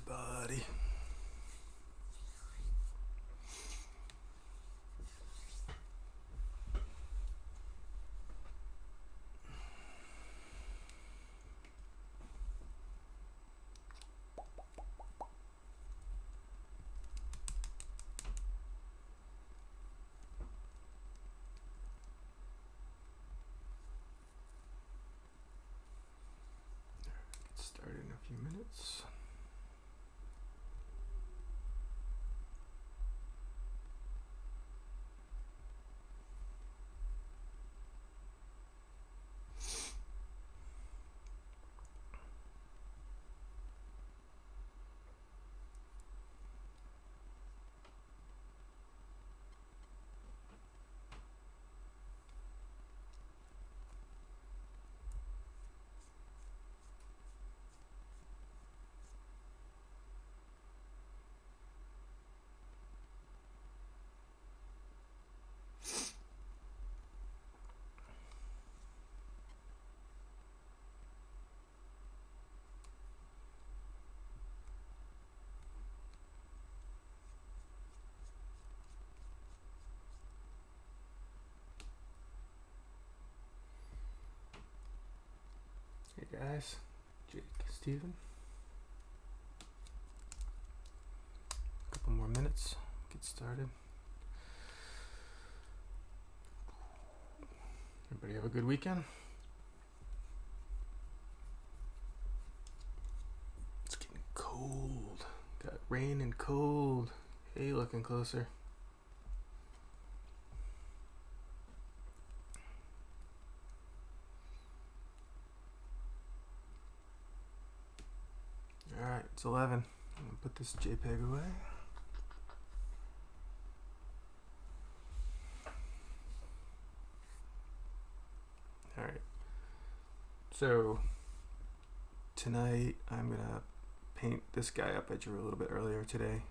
everybody. Get started in a few minutes. Hey guys, Jake, Steven. A couple more minutes, get started. Everybody have a good weekend? It's getting cold. Got rain and cold. Hey, looking closer. Alright, it's 11. I'm gonna put this JPEG away. Alright. So, tonight I'm gonna paint this guy up I drew a little bit earlier today.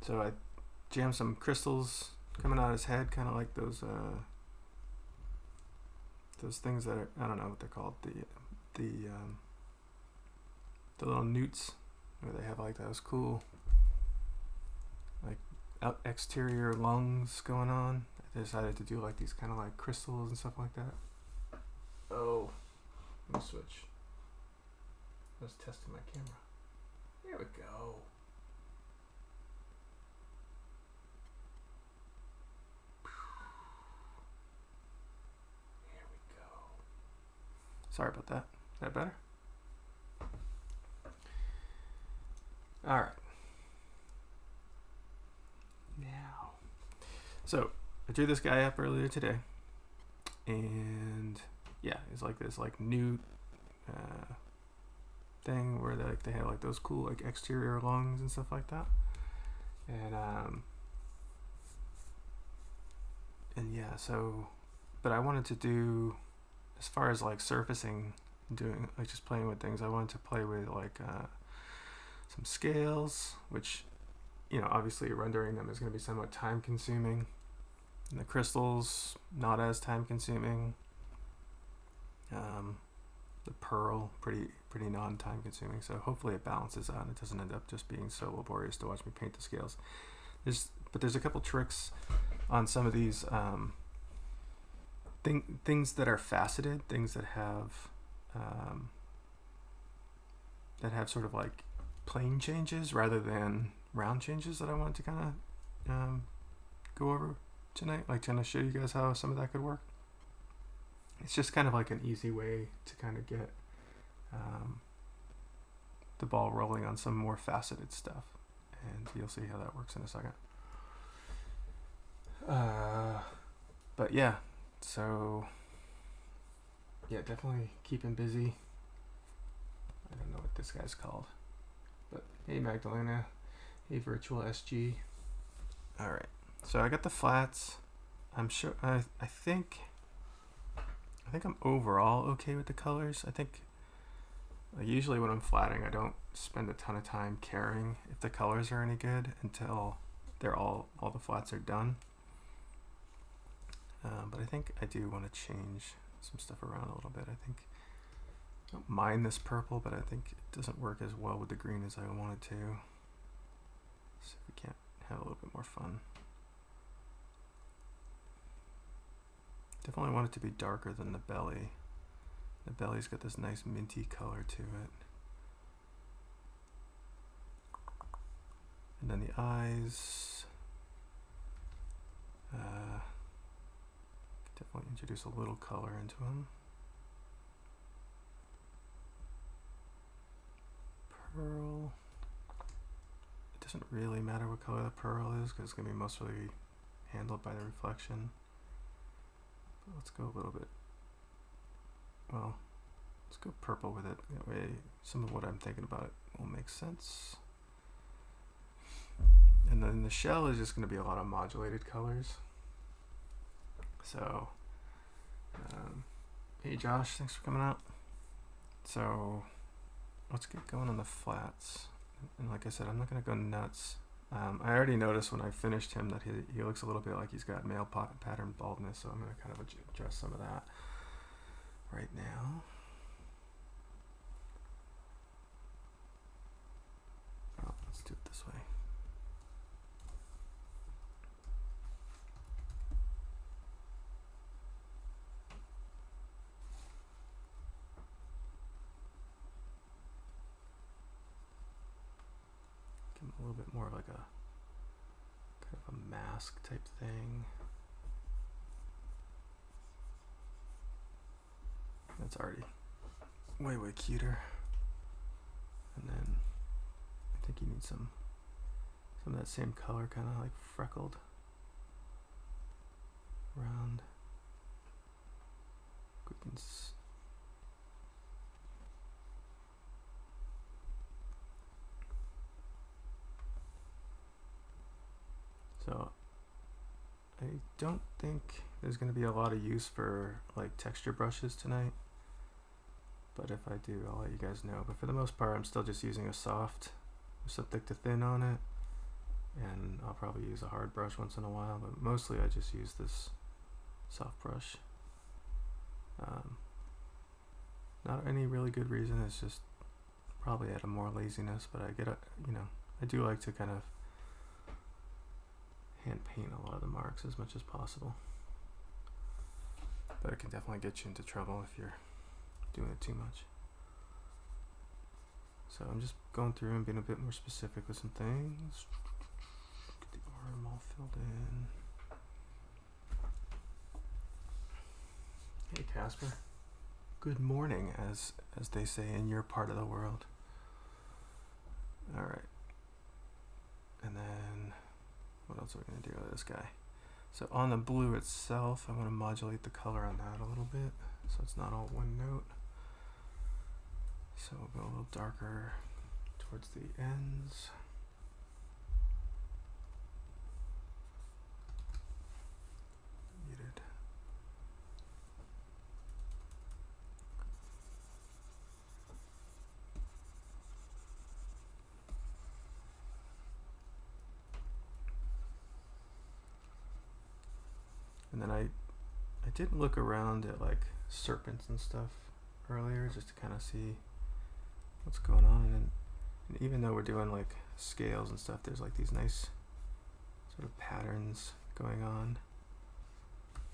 So I jammed some crystals coming out of his head, kind of like those things that are, I don't know what they're called, the little newts where they have like those cool like exterior lungs going on. I decided to do like these kind of like crystals and stuff like that. Oh, let me switch. I was testing my camera. There we go. There we go. Sorry about that. Is that better? Alright. Now. So, I drew this guy up earlier today. And yeah, it's like this like new thing where they have like those cool like exterior lungs and stuff like that. And yeah, so but I wanted to do, as far as like surfacing, doing like just playing with things, I wanted to play with like some scales, which, you know, obviously rendering them is going to be somewhat time consuming, and the crystals not as time consuming. The pearl pretty non time consuming, so hopefully it balances out and it doesn't end up just being so laborious to watch me paint the scales. There's a couple tricks on some of these things that are faceted, things that have sort of like plane changes rather than round changes, that I wanted to kind of go over tonight, like trying to show you guys how some of that could work. It's just kind of like an easy way to kind of get the ball rolling on some more faceted stuff, and you'll see how that works in a second. But yeah, so yeah, definitely keeping busy. I don't know what this guy's called, but hey Magdalena, hey Virtual SG. All right, so I got the flats. I'm sure I think I'm overall okay with the colors. I think usually when I'm flatting, I don't spend a ton of time caring if the colors are any good until they're all the flats are done. But I think I do want to change some stuff around a little bit. I don't mind this purple, but I think it doesn't work as well with the green as I wanted to. So we can't have a little bit more fun. Definitely want it to be darker than the belly. The belly's got this nice minty color to it. And then the eyes. Definitely introduce a little color into them. Pearl. It doesn't really matter what color the pearl is because it's going to be mostly handled by the reflection. But let's go a little bit. Well, let's go purple with it. That way some of what I'm thinking about will make sense. And then the shell is just going to be a lot of modulated colors. So, hey Josh, thanks for coming out. So, let's get going on the flats. And like I said, I'm not going to go nuts. I already noticed when I finished him that he looks a little bit like he's got male pattern baldness, so I'm going to kind of adjust some of that right now. Oh, let's do it this way. A little bit more like a kind of a mask type thing. That's already way cuter. And then I think you need some of that same color, kind of like freckled around. We can so I don't think there's going to be a lot of use for like texture brushes tonight, but if I do, I'll let you guys know. But for the most part, I'm still just using a soft with some thick to thin on it, and I'll probably use a hard brush once in a while, but mostly I just use this soft brush. Not any really good reason, it's just probably out of more laziness, but I get a, I do like to kind of hand paint a lot of the marks as much as possible, but it can definitely get you into trouble if you're doing it too much. So I'm just going through and being a bit more specific with some things. Get the arm all filled in. Hey Casper, good morning, as they say in your part of the world. All right, and then what else are we going to do with this guy? So on the blue itself, I want to modulate the color on that a little bit, so it's not all one note. So we'll go a little darker towards the ends. Muted. And then I did look around at like serpents and stuff earlier just to kind of see what's going on, and even though we're doing like scales and stuff, there's like these nice sort of patterns going on.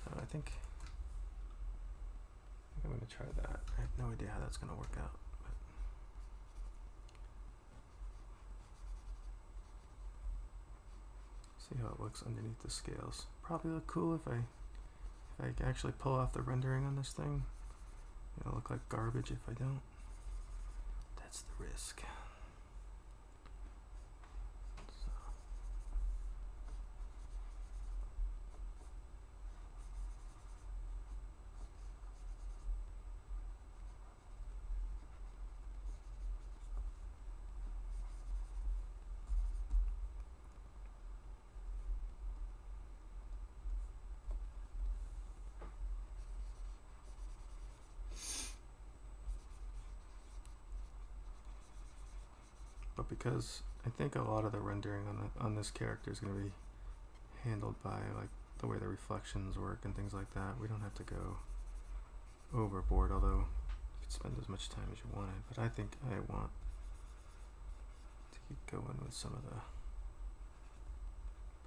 So I think I'm going to try that. I have no idea how that's going to work out, but see how it looks underneath the scales. Probably look cool if I actually pull off the rendering on this thing. It'll look like garbage if I don't. That's the risk. But because I think a lot of the rendering on this character is going to be handled by like the way the reflections work and things like that, we don't have to go overboard. Although if you could spend as much time as you wanted, but I think I want to keep going with some of the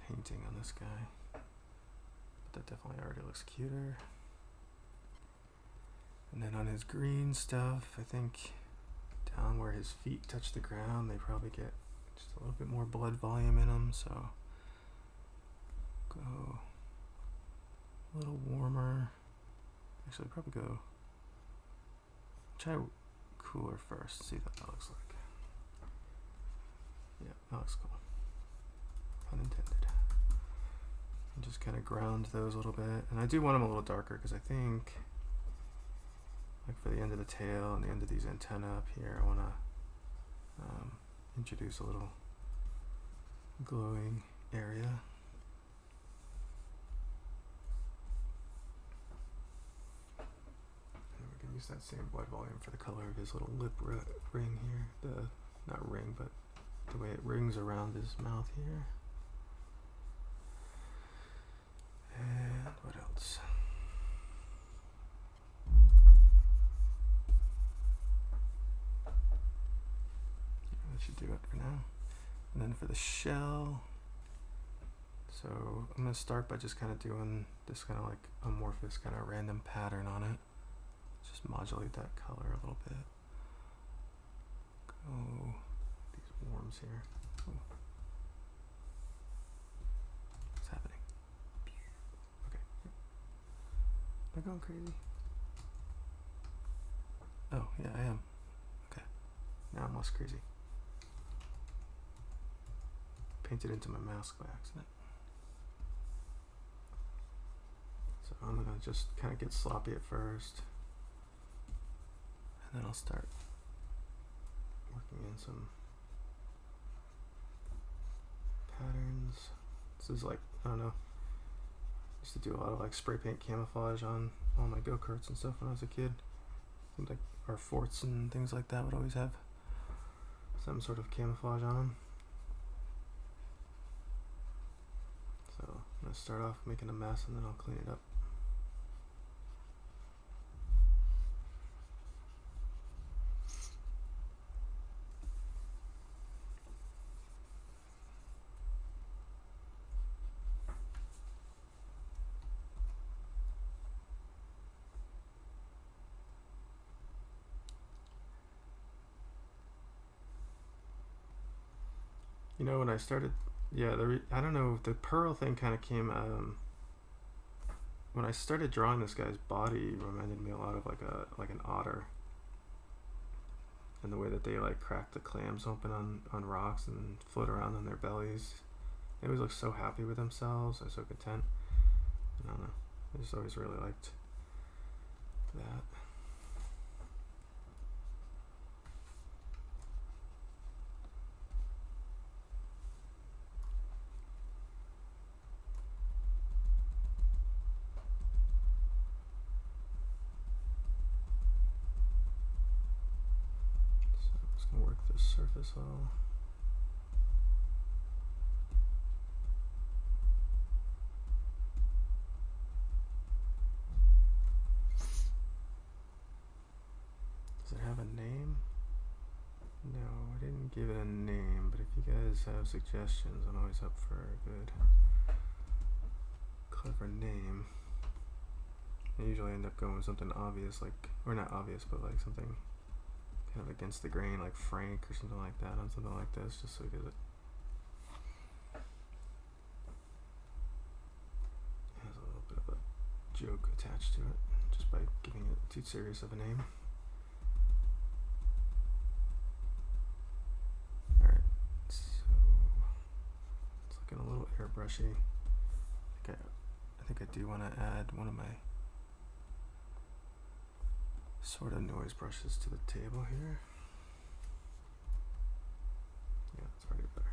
painting on this guy. But that definitely already looks cuter. And then on his green stuff, I think down where his feet touch the ground, they probably get just a little bit more blood volume in them, so go a little warmer. Actually, probably go try cooler first, see what that looks like. Yeah, that looks cool. Pun intended. And just kind of ground those a little bit. And I do want them a little darker because I think, like for the end of the tail and the end of these antennae up here, I want to introduce a little glowing area. And we can use that same blood volume for the color of his little lip ring here. Not ring, but the way it rings around his mouth here. And what else? That should do it for now. And then for the shell, so I'm going to start by just kind of doing this kind of like amorphous kind of random pattern on it. Just modulate that color a little bit. Go these worms here. Oh. What's happening? Okay. Am I going crazy? Oh, yeah, I am. Okay. Now I'm less crazy. Painted into my mask by accident. So I'm gonna just kind of get sloppy at first, and then I'll start working in some patterns. This is like, I don't know, I used to do a lot of like spray paint camouflage on all my go-karts and stuff when I was a kid. Seemed like our forts and things like that would always have some sort of camouflage on them. So I'm going to start off making a mess and then I'll clean it up. You know, when I started, yeah, I don't know, the pearl thing kind of came, when I started drawing this guy's body, reminded me a lot of like an otter. And the way that they like crack the clams open on rocks and float around on their bellies. They always look so happy with themselves, they're so content. I don't know, I just always really liked that. Work this surface a little. Does it have a name? No, I didn't give it a name, but if you guys have suggestions, I'm always up for a good, clever name. I usually end up going with something obvious, like, or not obvious, but like something kind of against the grain, like Frank or something like that, on something like this, just so it has a little bit of a joke attached to it, just by giving it too serious of a name. Alright, so it's looking a little airbrushy. I think I do want to add one of my sort of noise brushes to the table here. Yeah, it's already better.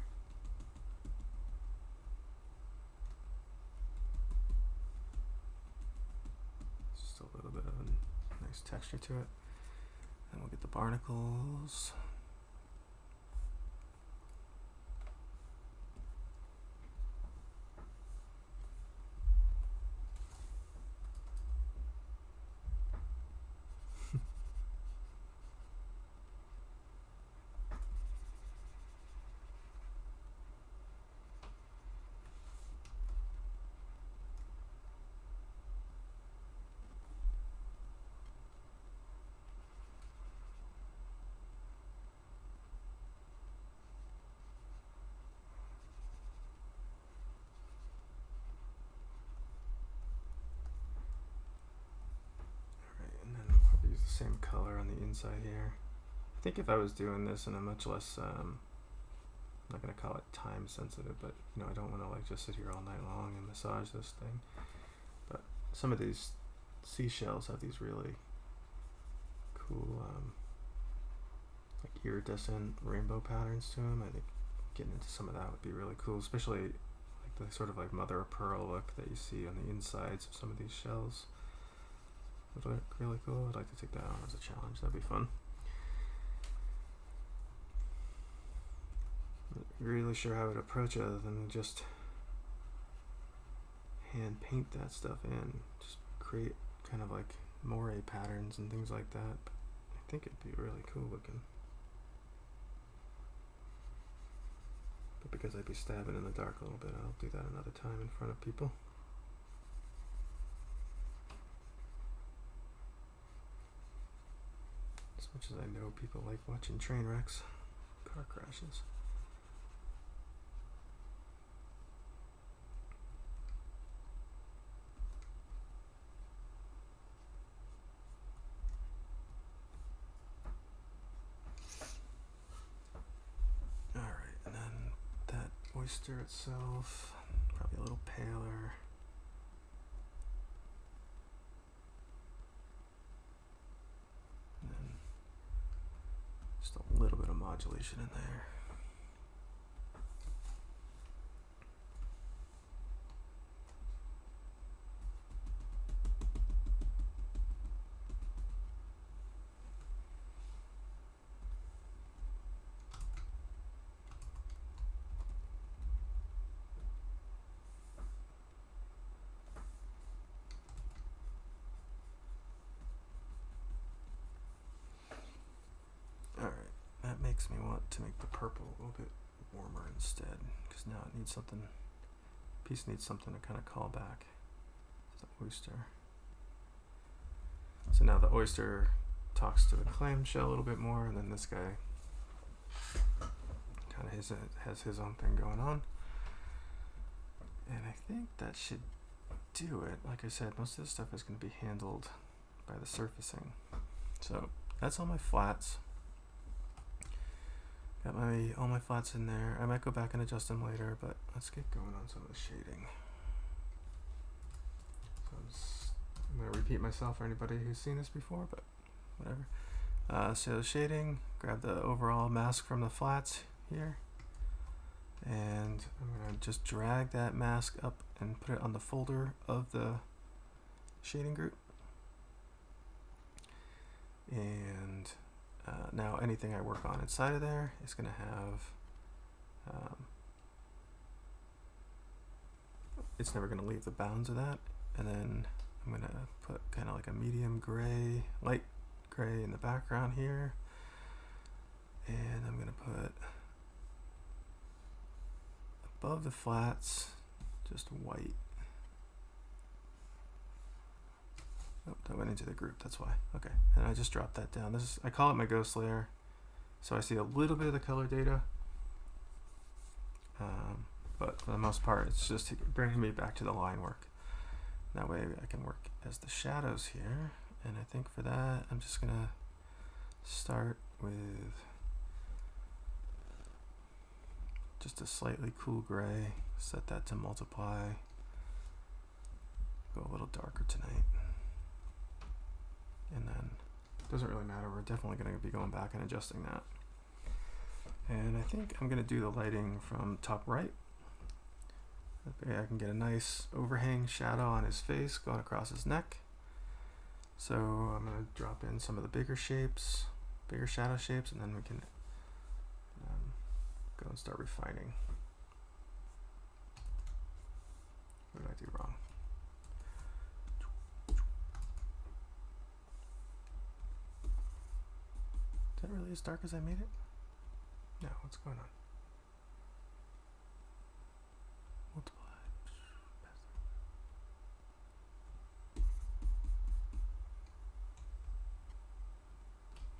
Just a little bit of a nice texture to it. And we'll get the barnacles. the inside here. I think if I was doing this in a much less, I'm not going to call it time sensitive, but you know, I don't want to like just sit here all night long and massage this thing. But some of these seashells have these really cool like iridescent rainbow patterns to them. I think getting into some of that would be really cool, especially like the sort of like mother of pearl look that you see on the insides of some of these shells. Would look really cool. I'd like to take that on as a challenge. That'd be fun. Not really sure how I would approach it other than just hand paint that stuff in. Just create kind of like moire patterns and things like that. But I think it'd be really cool looking. But because I'd be stabbing in the dark a little bit, I'll do that another time in front of people. As much as I know people like watching train wrecks, car crashes. Oyster itself, probably a little paler. And then just a little bit of modulation in there. Makes me want to make the purple a little bit warmer instead, because now it needs something, piece needs something to kind of call back to the oyster. So now the oyster talks to the clamshell a little bit more, and then this guy kind of has his own thing going on. And I think that should do it. Like I said, most of this stuff is going to be handled by the surfacing. So that's all my flats. Got all my flats in there. I might go back and adjust them later, but let's get going on some of the shading. So I'm going to repeat myself for anybody who's seen this before, but whatever. So the shading, grab the overall mask from the flats here, and I'm going to just drag that mask up and put it on the folder of the shading group. And now anything I work on inside of there is going to have, it's never going to leave the bounds of that. And then I'm going to put kind of like a medium gray, light gray in the background here. And I'm going to put above the flats, just white. Oh, that went into the group, that's why. Okay, and I just dropped that down. This is, I call it my ghost layer. So I see a little bit of the color data. But for the most part, it's just bringing me back to the line work. That way I can work as the shadows here. And I think for that, I'm just gonna start with just a slightly cool gray. Set that to multiply. Go a little darker tonight. And then, it doesn't really matter, we're definitely going to be going back and adjusting that. And I think I'm going to do the lighting from top right. That way I can get a nice overhang shadow on his face going across his neck. So I'm going to drop in some of the bigger shapes, bigger shadow shapes, and then we can go and start refining. What did I do wrong? Is that really as dark as I made it? No, what's going on? Multiply.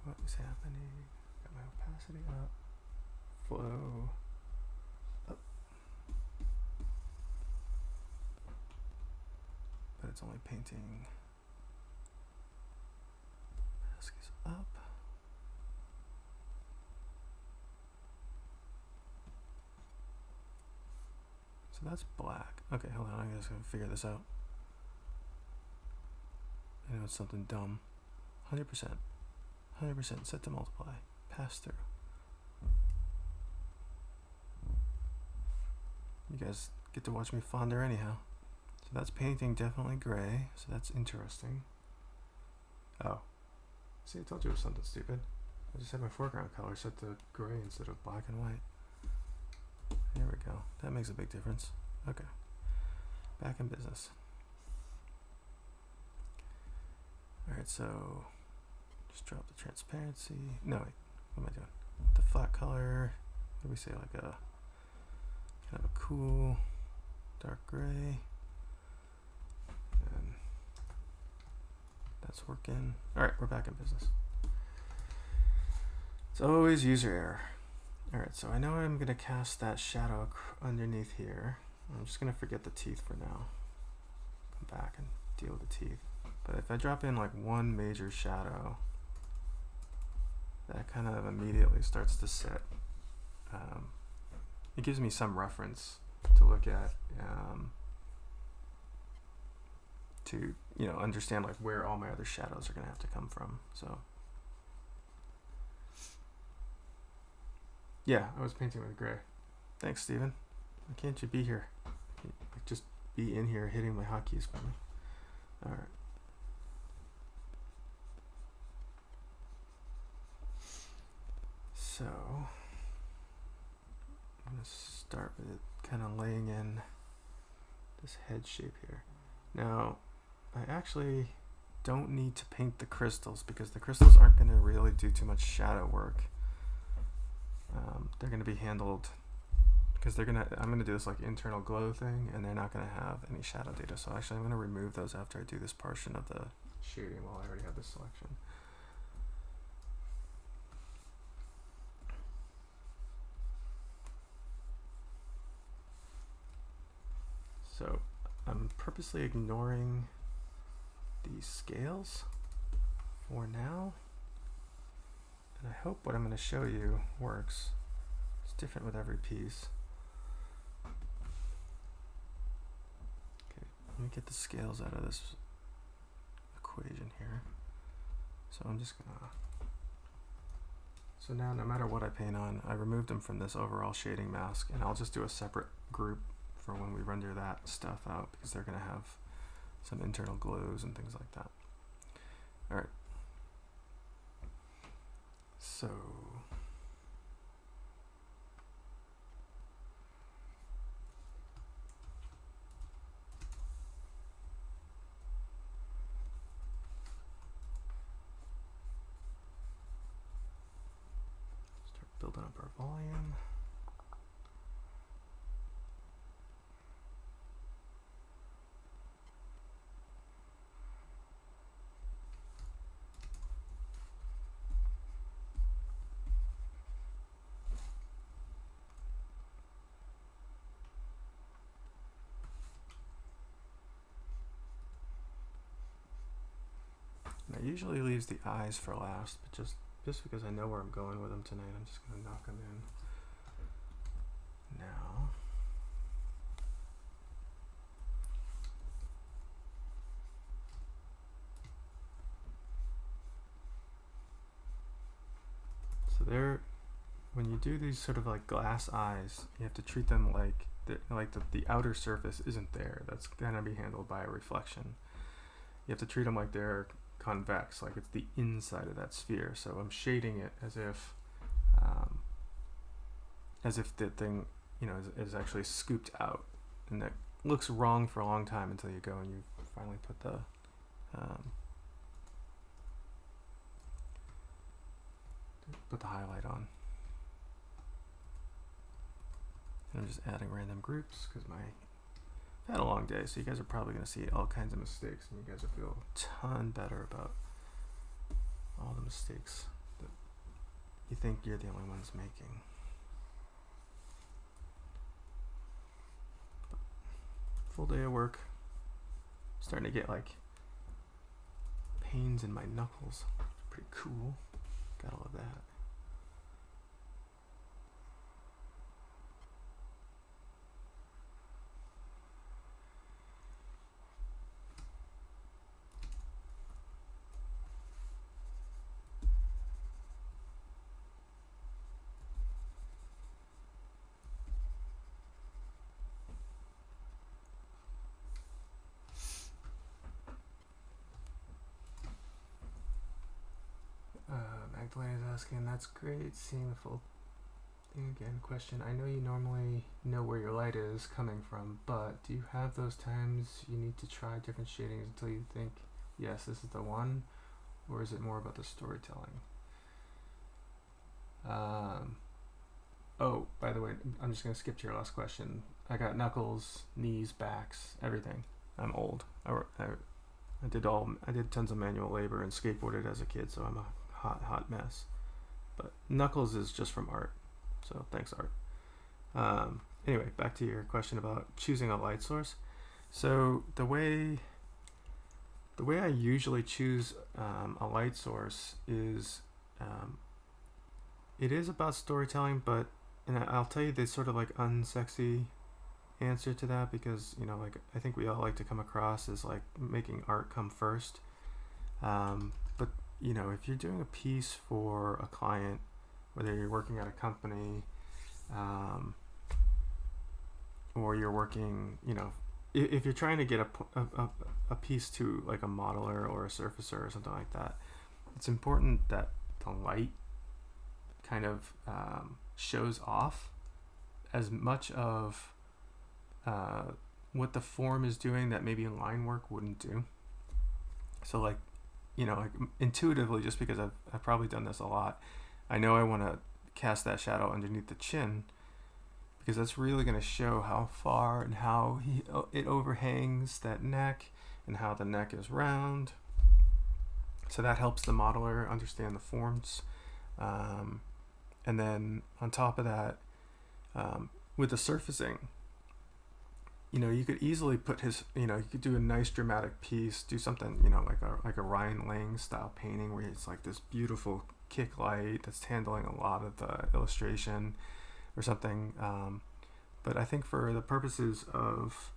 What is happening? Got my opacity up. Flow up. But it's only painting. Mask is up. So that's black. Okay, hold on. I guess I gotta figure this out. I know it's something dumb. 100%. 100% set to multiply. Pass through. You guys get to watch me fonder anyhow. So that's painting definitely gray. So that's interesting. Oh. See, I told you it was something stupid. I just had my foreground color set to gray instead of black and white. There we go. That makes a big difference. Okay. Back in business. Alright, so just drop the transparency. No, wait. What am I doing? The flat color. What do we say? Like a kind of a cool dark gray. And that's working. Alright, we're back in business. It's always user error. Alright, so I know I'm going to cast that shadow underneath here. I'm just going to forget the teeth for now. Come back and deal with the teeth. But if I drop in like one major shadow, that kind of immediately starts to set. It gives me some reference to look at to, you know, understand like where all my other shadows are going to have to come from. So yeah, I was painting with gray. Thanks, Steven. Why can't you be here? Like, just be in here hitting my hotkeys for me. All right. So I'm going to start with kind of laying in this head shape here. Now, I actually don't need to paint the crystals because the crystals aren't going to really do too much shadow work. They're going to be handled because I'm going to do this like internal glow thing, and they're not going to have any shadow data. So actually I'm going to remove those after I do this portion of the shading while I already have this selection. So I'm purposely ignoring these scales for now. And I hope what I'm going to show you works. It's different with every piece. Okay, let me get the scales out of this equation here. So I'm just going to... So now no matter what I paint on, I removed them from this overall shading mask, and I'll just do a separate group for when we render that stuff out because they're going to have some internal glows and things like that. All right. So start building up our volume. I usually leaves the eyes for last, but just because I know where I'm going with them tonight, I'm just going to knock them in now. So when you do these sort of like glass eyes, you have to treat them like the outer surface isn't there. That's going to be handled by a reflection. You have to treat them like they're convex, like it's the inside of that sphere. So I'm shading it as if the thing, you know, is actually scooped out, and that looks wrong for a long time until you go and you finally put the highlight on. And I'm just adding random groups because I've had a long day, so you guys are probably going to see all kinds of mistakes, and you guys will feel a ton better about all the mistakes that you think you're the only ones making. But full day of work. Starting to get like pains in my knuckles. Pretty cool. Gotta love that. Magdalena's asking, that's great, seeing the full thing again. Question, I know you normally know where your light is coming from, but do you have those times you need to try different shadings until you think, yes, this is the one? Or is it more about the storytelling? Oh, by the way, I'm just going to skip to your last question. I got knuckles, knees, backs, everything. I'm old. I did tons of manual labor and skateboarded as a kid, so I'm a hot mess. But knuckles is just from art, so thanks, art. Anyway, back to your question about choosing a light source. So the way I usually choose a light source is it is about storytelling, but and I'll tell you the sort of like unsexy answer to that, because like I think we all like to come across as like making art come first, but if you're doing a piece for a client, whether you're working at a company or you're working, if you're trying to get a piece to like a modeler or a surfacer or something like that, it's important that the light kind of shows off as much of what the form is doing that maybe line work wouldn't do. So like intuitively, just because I've probably done this a lot, I know I want to cast that shadow underneath the chin, because that's really going to show how far and how it overhangs that neck and how the neck is round. So that helps the modeler understand the forms. And then on top of that, with the surfacing, you could easily put you could do a nice dramatic piece, do something, like a Ryan Lang style painting where it's like this beautiful kick light that's handling a lot of the illustration or something. But I think for the purposes of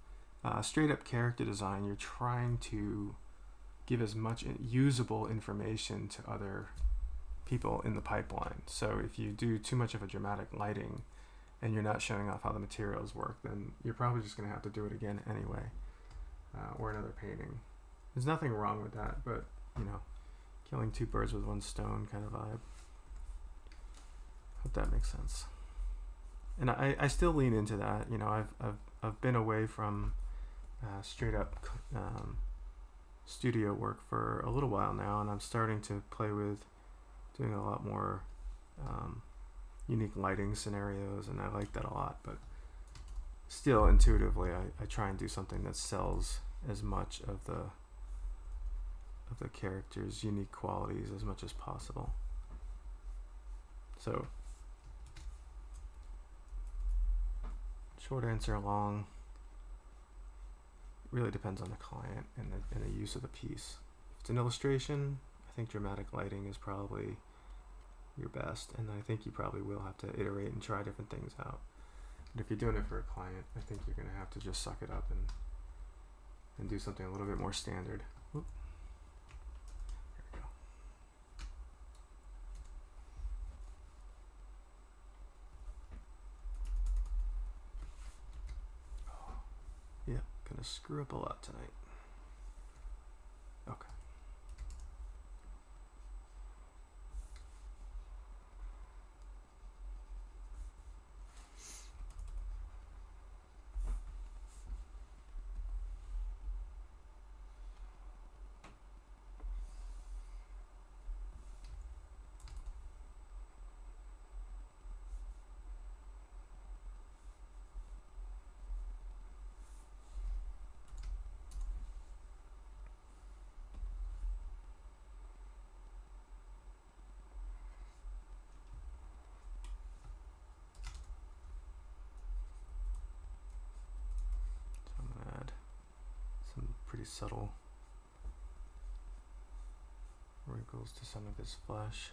straight up character design, you're trying to give as much usable information to other people in the pipeline. So if you do too much of a dramatic lighting and you're not showing off how the materials work, then you're probably just going to have to do it again anyway, or another painting. There's nothing wrong with that, but killing two birds with one stone kind of vibe. Hope that makes sense. And I still lean into that. I've been away from straight up studio work for a little while now, and I'm starting to play with doing a lot more unique lighting scenarios, and I like that a lot. But still, intuitively, I try and do something that sells as much of the character's unique qualities as much as possible. So, short answer, long. Really depends on the client and the use of the piece. If it's an illustration, I think dramatic lighting is probably your best, and I think you probably will have to iterate and try different things out. But if you're doing it for a client, I think you're going to have to just suck it up and do something a little bit more standard. Whoop. There we go. Oh, yeah, gonna screw up a lot tonight. Okay. Pretty subtle wrinkles to some of his flesh.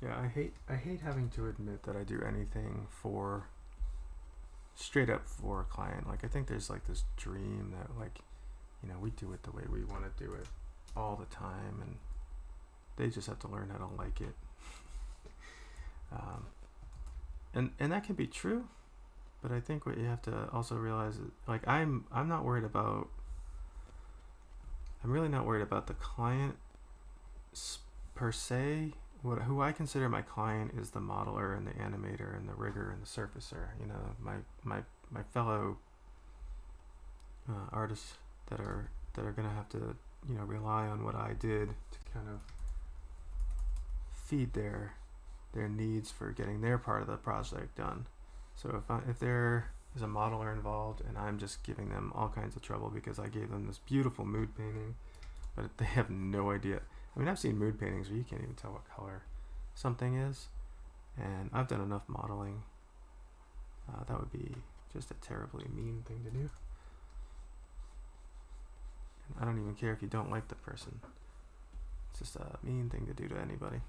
Yeah, I hate having to admit that I do anything for straight up for a client. Like I think there's like this dream that like, you know, we do it the way we want to do it all the time, and they just have to learn how to like it. And that can be true, but I think what you have to also realize is like I'm not worried about. I'm really not worried about the client per se. Who I consider my client is the modeler and the animator and the rigger and the surfacer. You know, my fellow artists that are gonna have to, you know, rely on what I did to kind of feed their needs for getting their part of the project done. So if there is a modeler involved and I'm just giving them all kinds of trouble because I gave them this beautiful mood painting, but they have no idea. I mean, I've seen mood paintings where you can't even tell what color something is, and I've done enough modeling. That would be just a terribly mean thing to do. And I don't even care if you don't like the person. It's just a mean thing to do to anybody.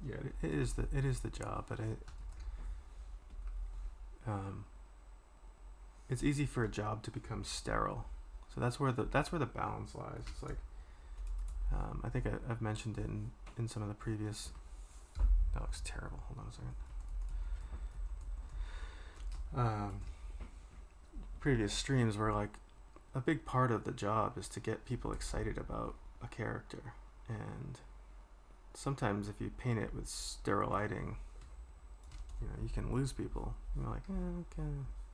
Yeah, it is the job, but it's easy for a job to become sterile. So that's where the balance lies. It's like I think I've mentioned it in some of the previous. That looks terrible. Hold on a second. Previous streams where like a big part of the job is to get people excited about a character, and sometimes if you paint it with sterile lighting, you know, you can lose people. You're like,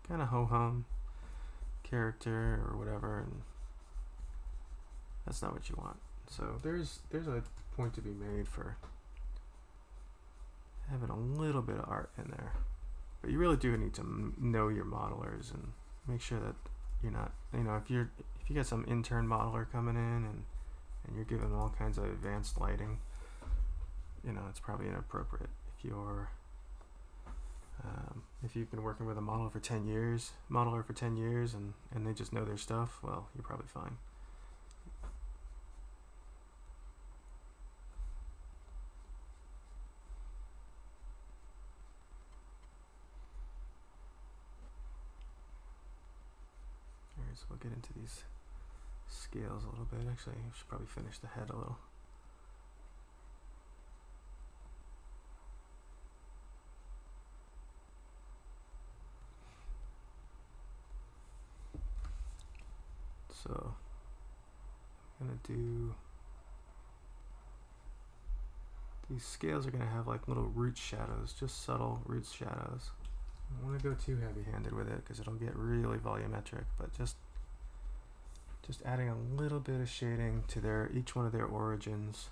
kind of ho-hum character or whatever, and that's not what you want. So there's a point to be made for having a little bit of art in there, but you really do need to know your modelers and make sure that you're not, you know, if you get some intern modeler coming in and you're giving them all kinds of advanced lighting, you know, it's probably inappropriate. If you've been working with a modeler for 10 years and they just know their stuff, well, you're probably fine. Alright, so we'll get into these scales a little bit. Actually, I should probably finish the head a little. So I'm gonna do, these scales are gonna have like little root shadows, just subtle root shadows. I don't want to go too heavy-handed with it because it'll get really volumetric, but just adding a little bit of shading to each one of their origins.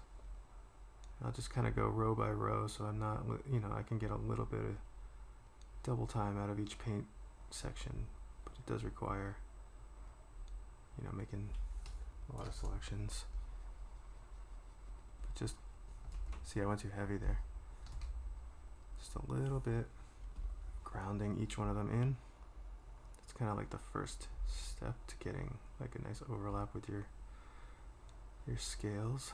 I'll just kind of go row by row, so I'm not, you know, I can get a little bit of double time out of each paint section, but it does require, you know, making a lot of selections. But just, see, I went too heavy there. Just a little bit, grounding each one of them in. It's kind of like the first step to getting like a nice overlap with your scales.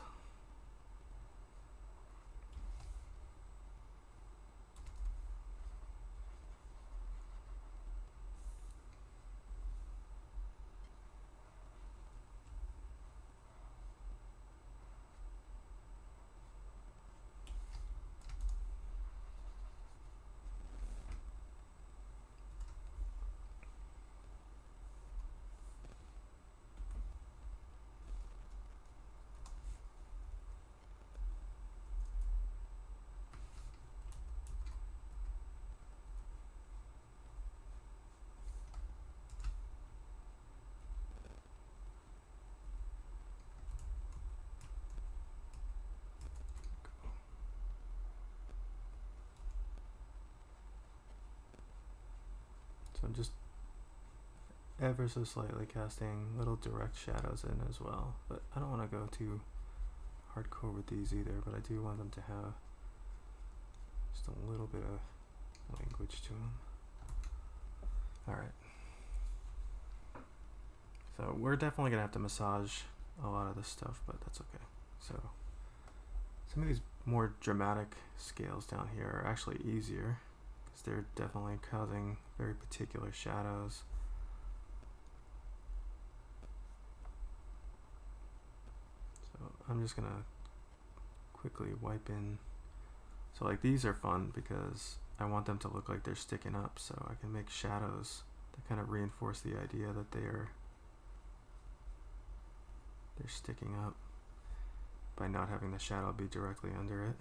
I'm just ever so slightly casting little direct shadows in as well, but I don't want to go too hardcore with these either, but I do want them to have just a little bit of language to them. Alright. So we're definitely going to have to massage a lot of this stuff, but that's okay. So some of these more dramatic scales down here are actually easier because they're definitely causing very particular shadows. So I'm just going to quickly wipe in. So like these are fun because I want them to look like they're sticking up, so I can make shadows that kind of reinforce the idea that they're sticking up by not having the shadow be directly under it.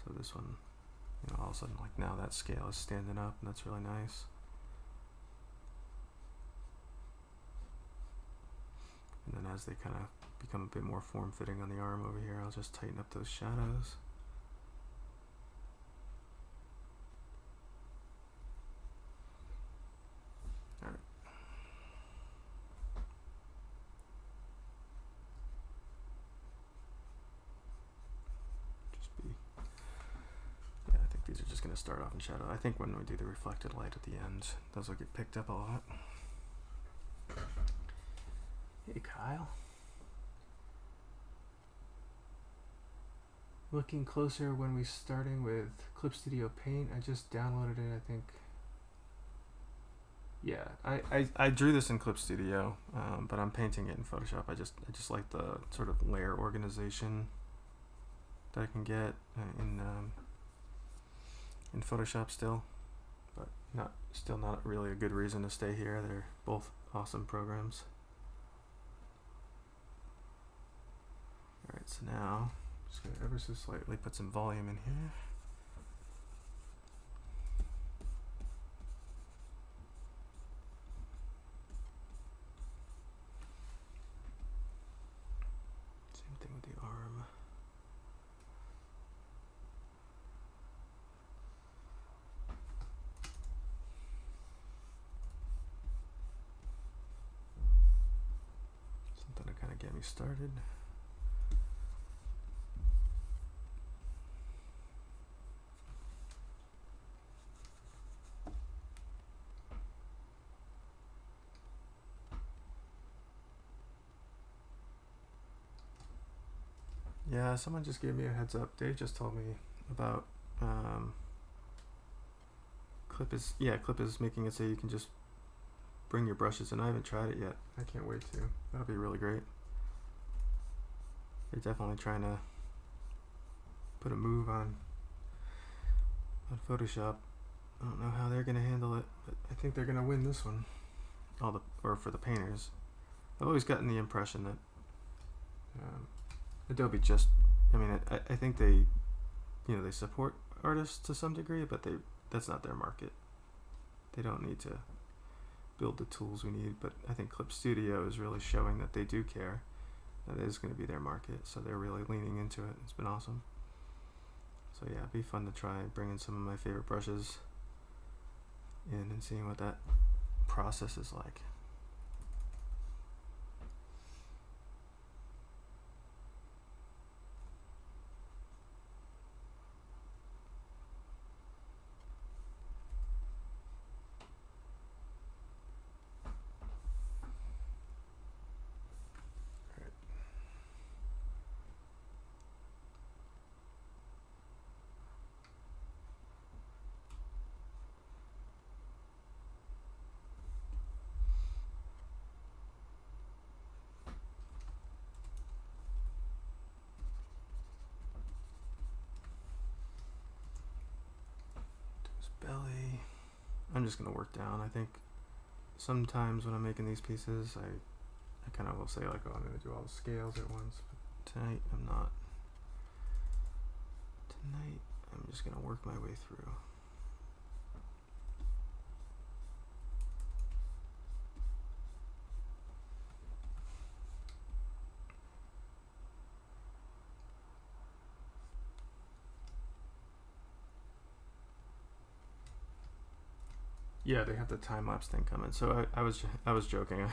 So this one, you know, all of a sudden, like now that scale is standing up, and that's really nice. And then as they kind of become a bit more form-fitting on the arm over here, I'll just tighten up those shadows. Alright. I think these are just going to start off in shadow. I think when we do the reflected light at the end, those will get picked up a lot. Hey Kyle. Looking closer when we starting with Clip Studio Paint. I just downloaded it, I think. Yeah, I drew this in Clip Studio, but I'm painting it in Photoshop. I just like the sort of layer organization that I can get in Photoshop still, but still not really a good reason to stay here. They're both awesome programs. Alright, so now just gonna ever so slightly put some volume in here. Same thing with the arm. Something to kind of get me started. Yeah, someone just gave me a heads up. Dave just told me about Clip is making it so you can just bring your brushes in. I haven't tried it yet. I can't wait to. That'll be really great. They're definitely trying to put a move on Photoshop. I don't know how they're gonna handle it, but I think they're gonna win this one. Or for the painters. I've always gotten the impression that Adobe I think they support artists to some degree, but that's not their market. They don't need to build the tools we need, but I think Clip Studio is really showing that they do care. That is going to be their market, so they're really leaning into it. It's been awesome. So yeah, it'd be fun to try bringing some of my favorite brushes in and seeing what that process is like. Belly. I'm just gonna work down. I think sometimes when I'm making these pieces, I kind of will say like, oh, I'm gonna do all the scales at once. But tonight I'm not. Tonight I'm just gonna work my way through. Yeah, they have the time lapse thing coming. So I was joking.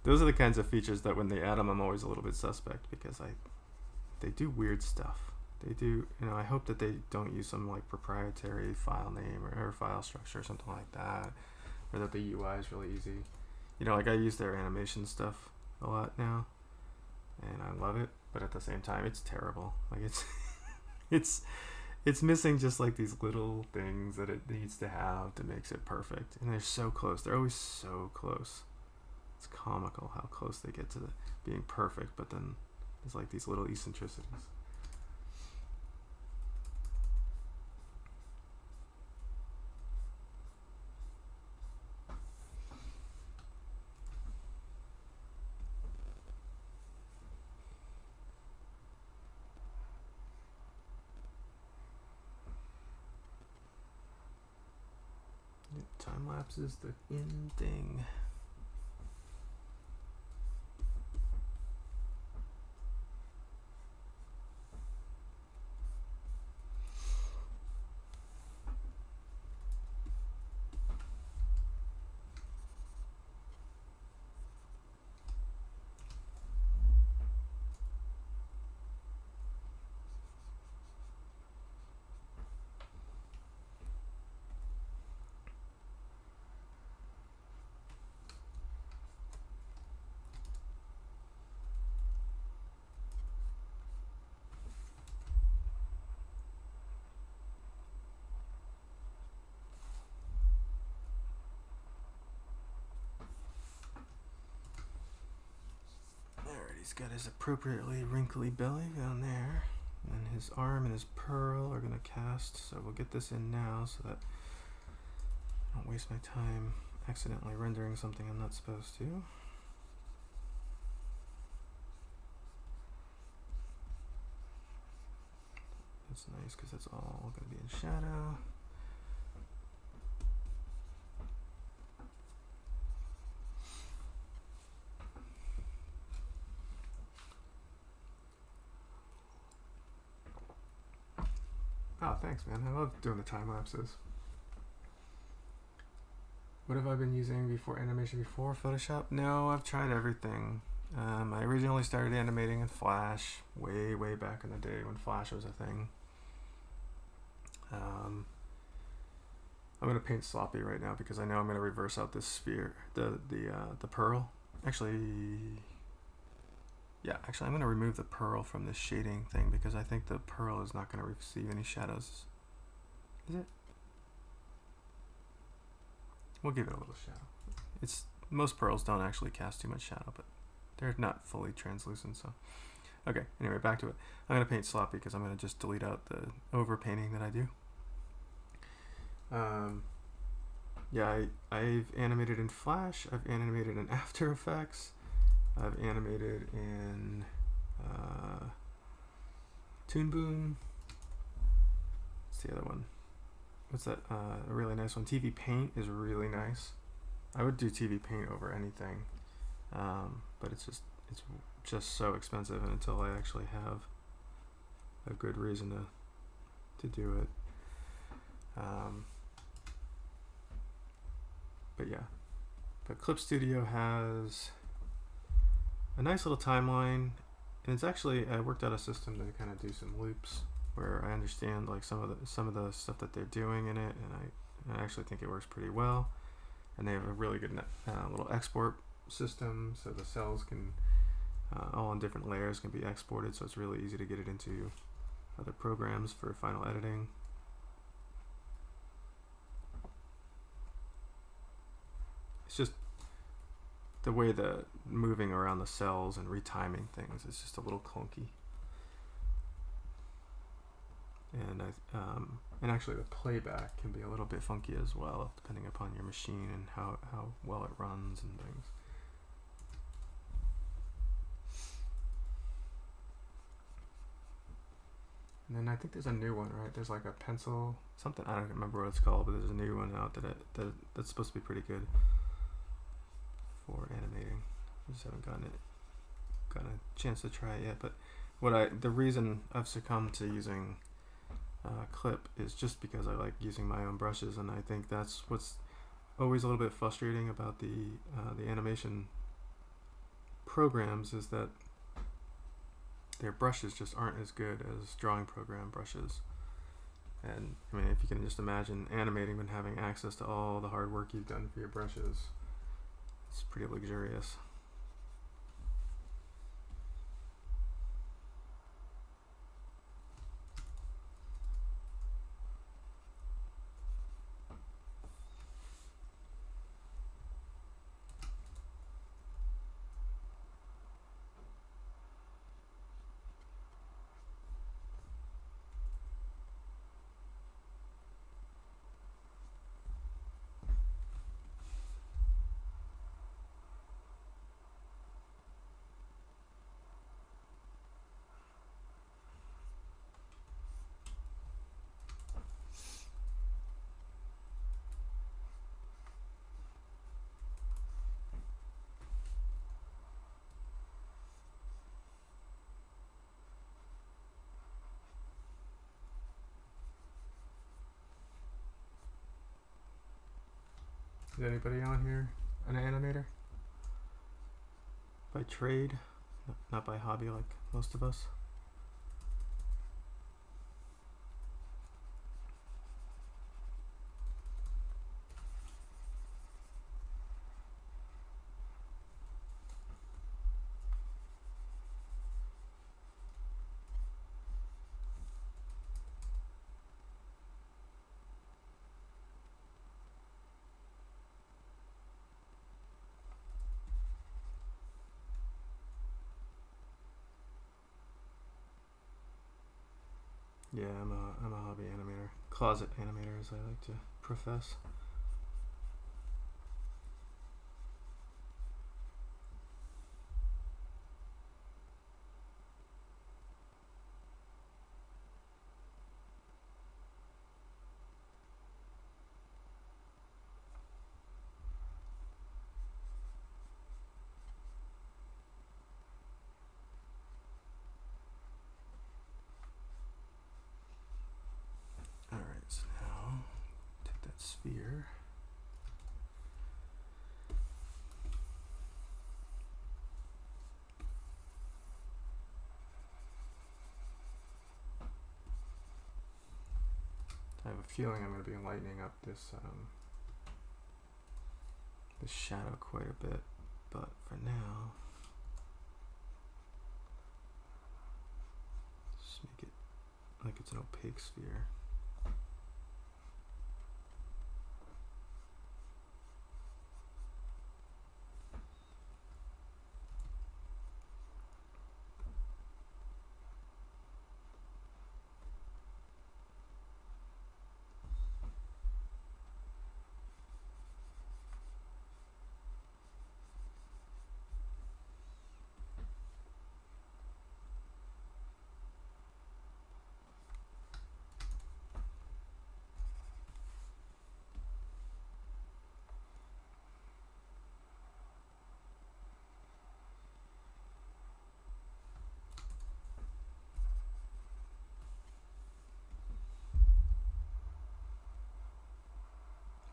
Those are the kinds of features that when they add them, I'm always a little bit suspect because they do weird stuff. They do, I hope that they don't use some like proprietary file name or file structure or something like that, or that the UI is really easy. Like I use their animation stuff a lot now, and I love it. But at the same time, it's terrible. Like it's missing just like these little things that it needs to have to make it perfect, and they're so close. They're always so close. It's comical how close they get to being perfect, but then there's like these little eccentricities. Time lapse is the in thing. He's got his appropriately wrinkly belly down there, and his arm and his pearl are gonna cast, so we'll get this in now so that I don't waste my time accidentally rendering something I'm not supposed to. That's nice because that's all gonna be in shadow. Oh, thanks, man. I love doing the time lapses. What have I been using before animation before Photoshop? No, I've tried everything. I originally started animating in Flash way back in the day when Flash was a thing. I'm gonna paint sloppy right now because I know I'm gonna reverse out this sphere, the pearl. I'm going to remove the pearl from this shading thing because I think the pearl is not going to receive any shadows. Is it? We'll give it a little shadow. Most pearls don't actually cast too much shadow, but they're not fully translucent, so. Okay, anyway, back to it. I'm going to paint sloppy because I'm going to just delete out the overpainting that I do. I've animated in Flash, I've animated in After Effects, I've animated in Toon Boom. What's the other one? What's that? A really nice one. TV Paint is really nice. I would do TV Paint over anything, but it's just so expensive, and until I actually have a good reason to do it. But Clip Studio has a nice little timeline, and it's actually I worked out a system to kind of do some loops where I understand like some of the stuff that they're doing in it, and I actually think it works pretty well. And they have a really good little export system, so the cells can all in different layers can be exported, so it's really easy to get it into other programs for final editing. It's just the way the moving around the cells and retiming things is just a little clunky. And actually the playback can be a little bit funky as well, depending upon your machine and how well it runs and things. And then I think there's a new one, right? There's like a pencil something, I don't remember what it's called, but there's a new one out that's supposed to be pretty good for animating. I just haven't gotten a chance to try it yet. But the reason I've succumbed to using clip is just because I like using my own brushes, and I think that's what's always a little bit frustrating about the animation programs, is that their brushes just aren't as good as drawing program brushes. And I mean, if you can just imagine animating and having access to all the hard work you've done for your brushes, it's pretty luxurious. Is anybody on here an animator? By trade, not by hobby like most of us. Yeah, I'm a hobby animator, closet animator, as I like to profess. All right, so now take that sphere. I have a feeling I'm going to be lightening up this this shadow quite a bit, but for now, just make it like it's an opaque sphere.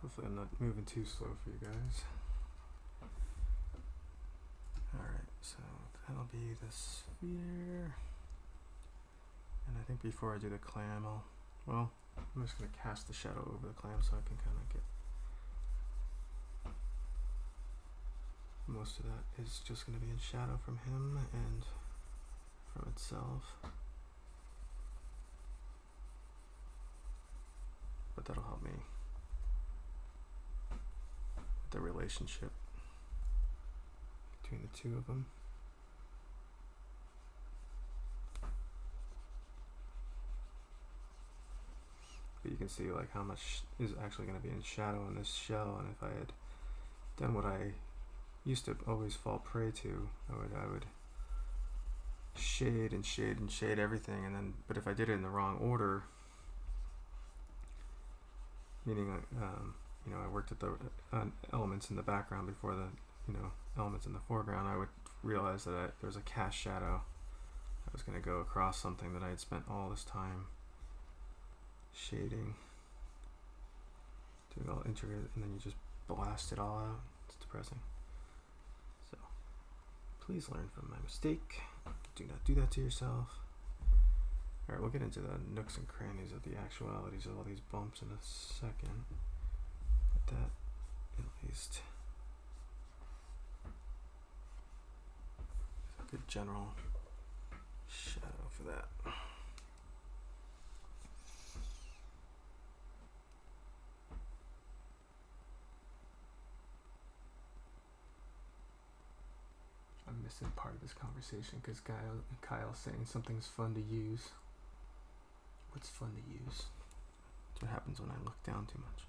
Hopefully I'm not moving too slow for you guys. Alright, so that'll be the sphere. And I think before I do the clam, I'm just going to cast the shadow over the clam so I can kind of get... Most of that is just going to be in shadow from him and from itself. But that'll help me with the relationship between the two of them. But you can see like how much is actually going to be in shadow in this shell, and if I had done what I used to always fall prey to, I would shade and shade and shade everything, and then but if I did it in the wrong order, meaning I worked at the elements in the background before the elements in the foreground, I would realize that there was a cast shadow that was going to go across something that I had spent all this time shading, doing all intricate, and then you just blast it all out. It's depressing. So please learn from my mistake. Do not do that to yourself. Alright, we'll get into the nooks and crannies of the actualities of all these bumps in a second. But that, at least, is a good general shadow for that. I'm missing part of this conversation because Kyle's saying something's fun to use. What's fun to use? That's what happens when I look down too much.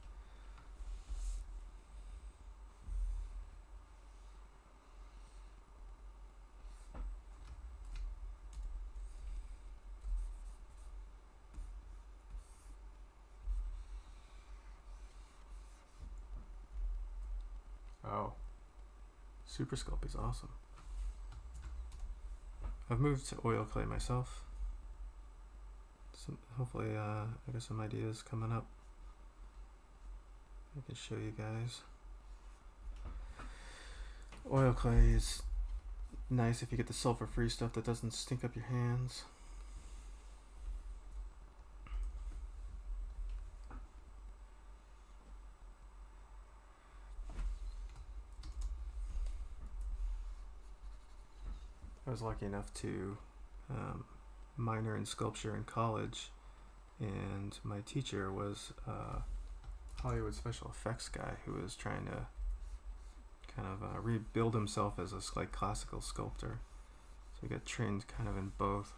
Oh, Super Sculpt is awesome. I've moved to oil clay myself. Hopefully I got some ideas coming up I can show you guys. Oil clay is nice if you get the sulfur free stuff that doesn't stink up your hands. I was lucky enough to minor in sculpture in college, and my teacher was a Hollywood special effects guy who was trying to kind of rebuild himself as a classical sculptor. So I got trained kind of in both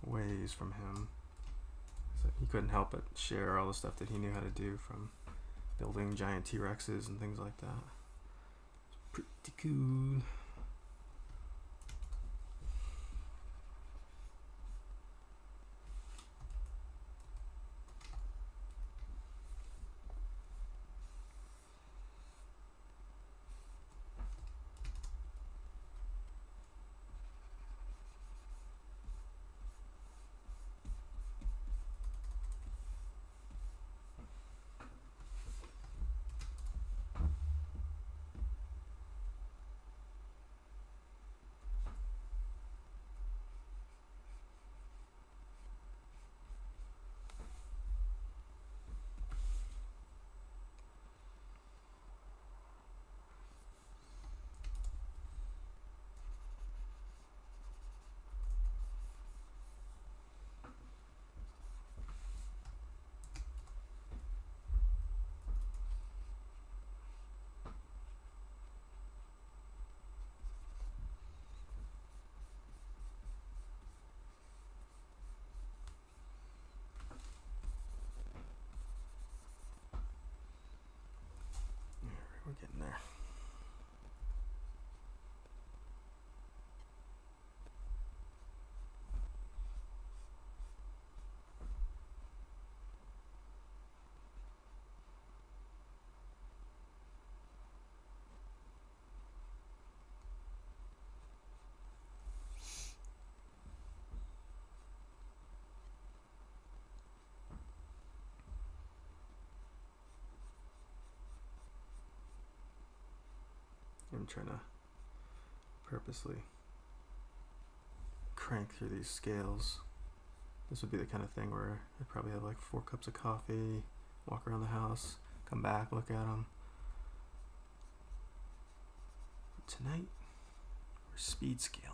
ways from him. So he couldn't help but share all the stuff that he knew how to do, from building giant T-Rexes and things like that. It's pretty cool. We're getting there. I'm trying to purposely crank through these scales. This would be the kind of thing where I'd probably have like 4 cups of coffee, walk around the house, come back, look at them. But tonight, we're speed scaling.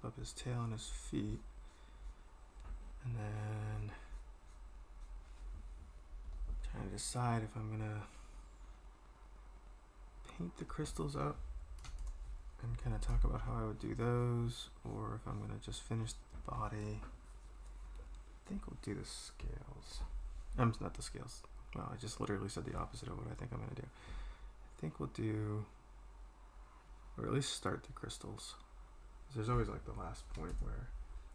wrap up his tail and his feet. And then trying to decide if I'm gonna paint the crystals up and kind of talk about how I would do those, or if I'm gonna just finish the body. I think we'll do the scales. Not the scales. Well, I just literally said the opposite of what I think I'm gonna do. I think we'll do, or at least start the crystals. There's always like the last point where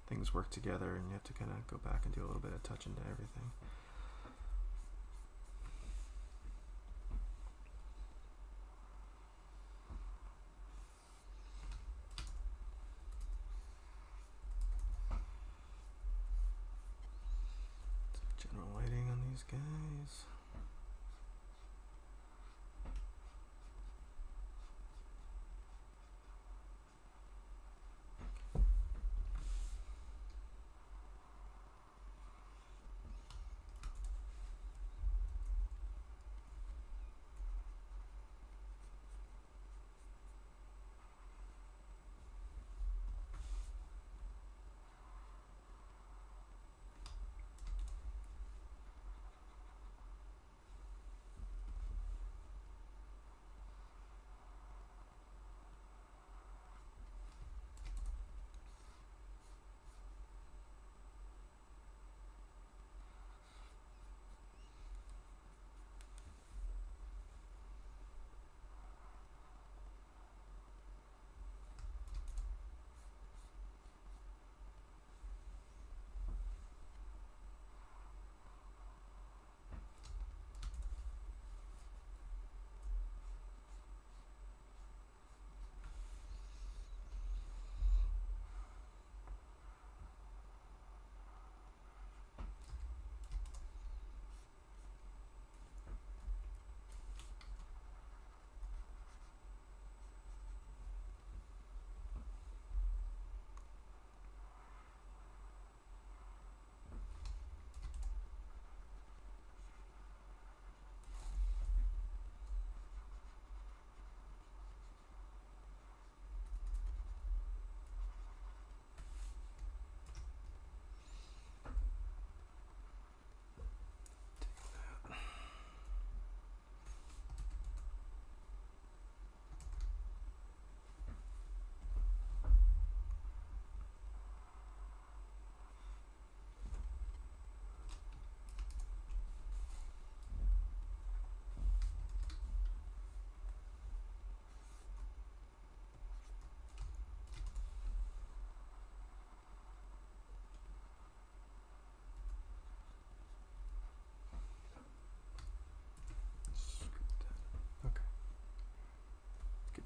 things work together and you have to kind of go back and do a little bit of touching to everything. General lighting on these guys.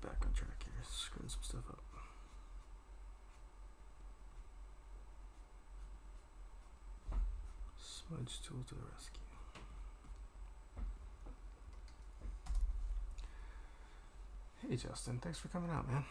Back on track here, screwing some stuff up. Smudge tool to the rescue. Hey Justin, thanks for coming out, man.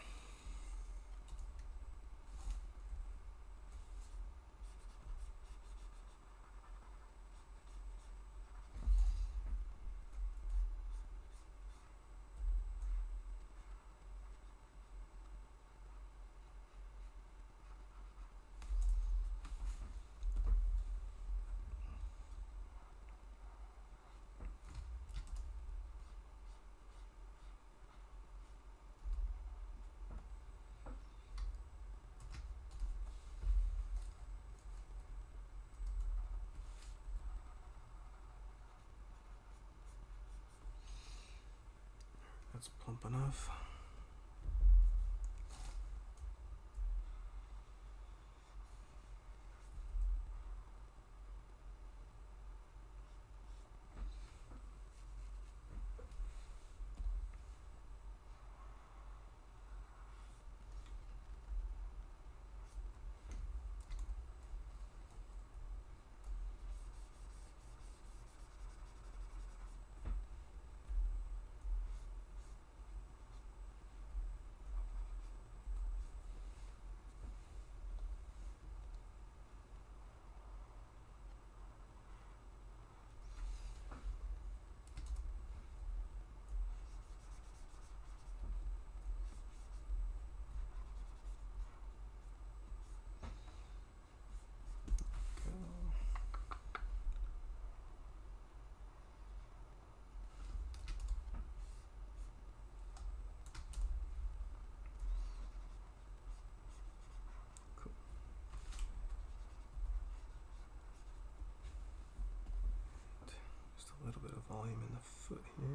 That's plump enough. volume in the foot here.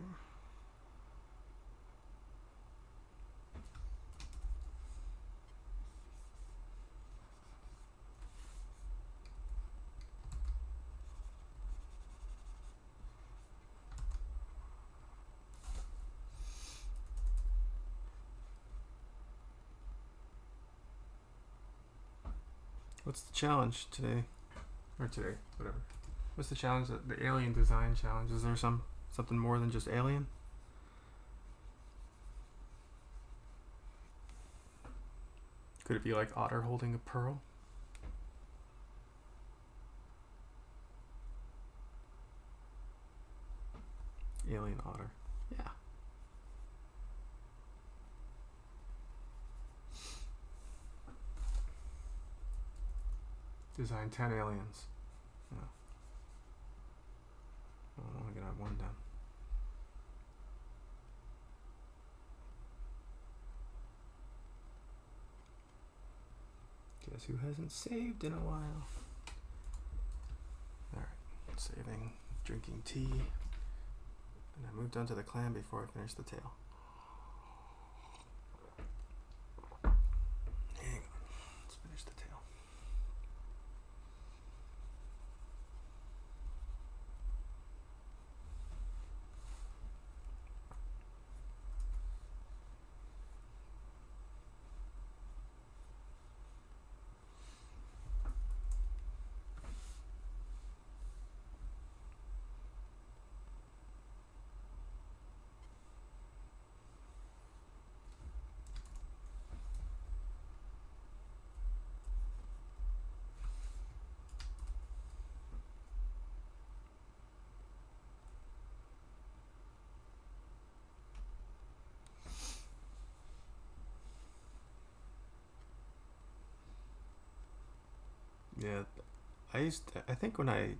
What's the challenge today? Or today, whatever. What's the challenge? The alien design challenge. Is there something more than just alien? Could it be like otter holding a pearl? Alien otter. Yeah. Design 10 aliens. No. I'm only gonna have one done. Guess who hasn't saved in a while? Alright, saving, drinking tea. And I moved on to the clam before I finished the tail. Hang on, let's finish the tail. Yeah, I think when I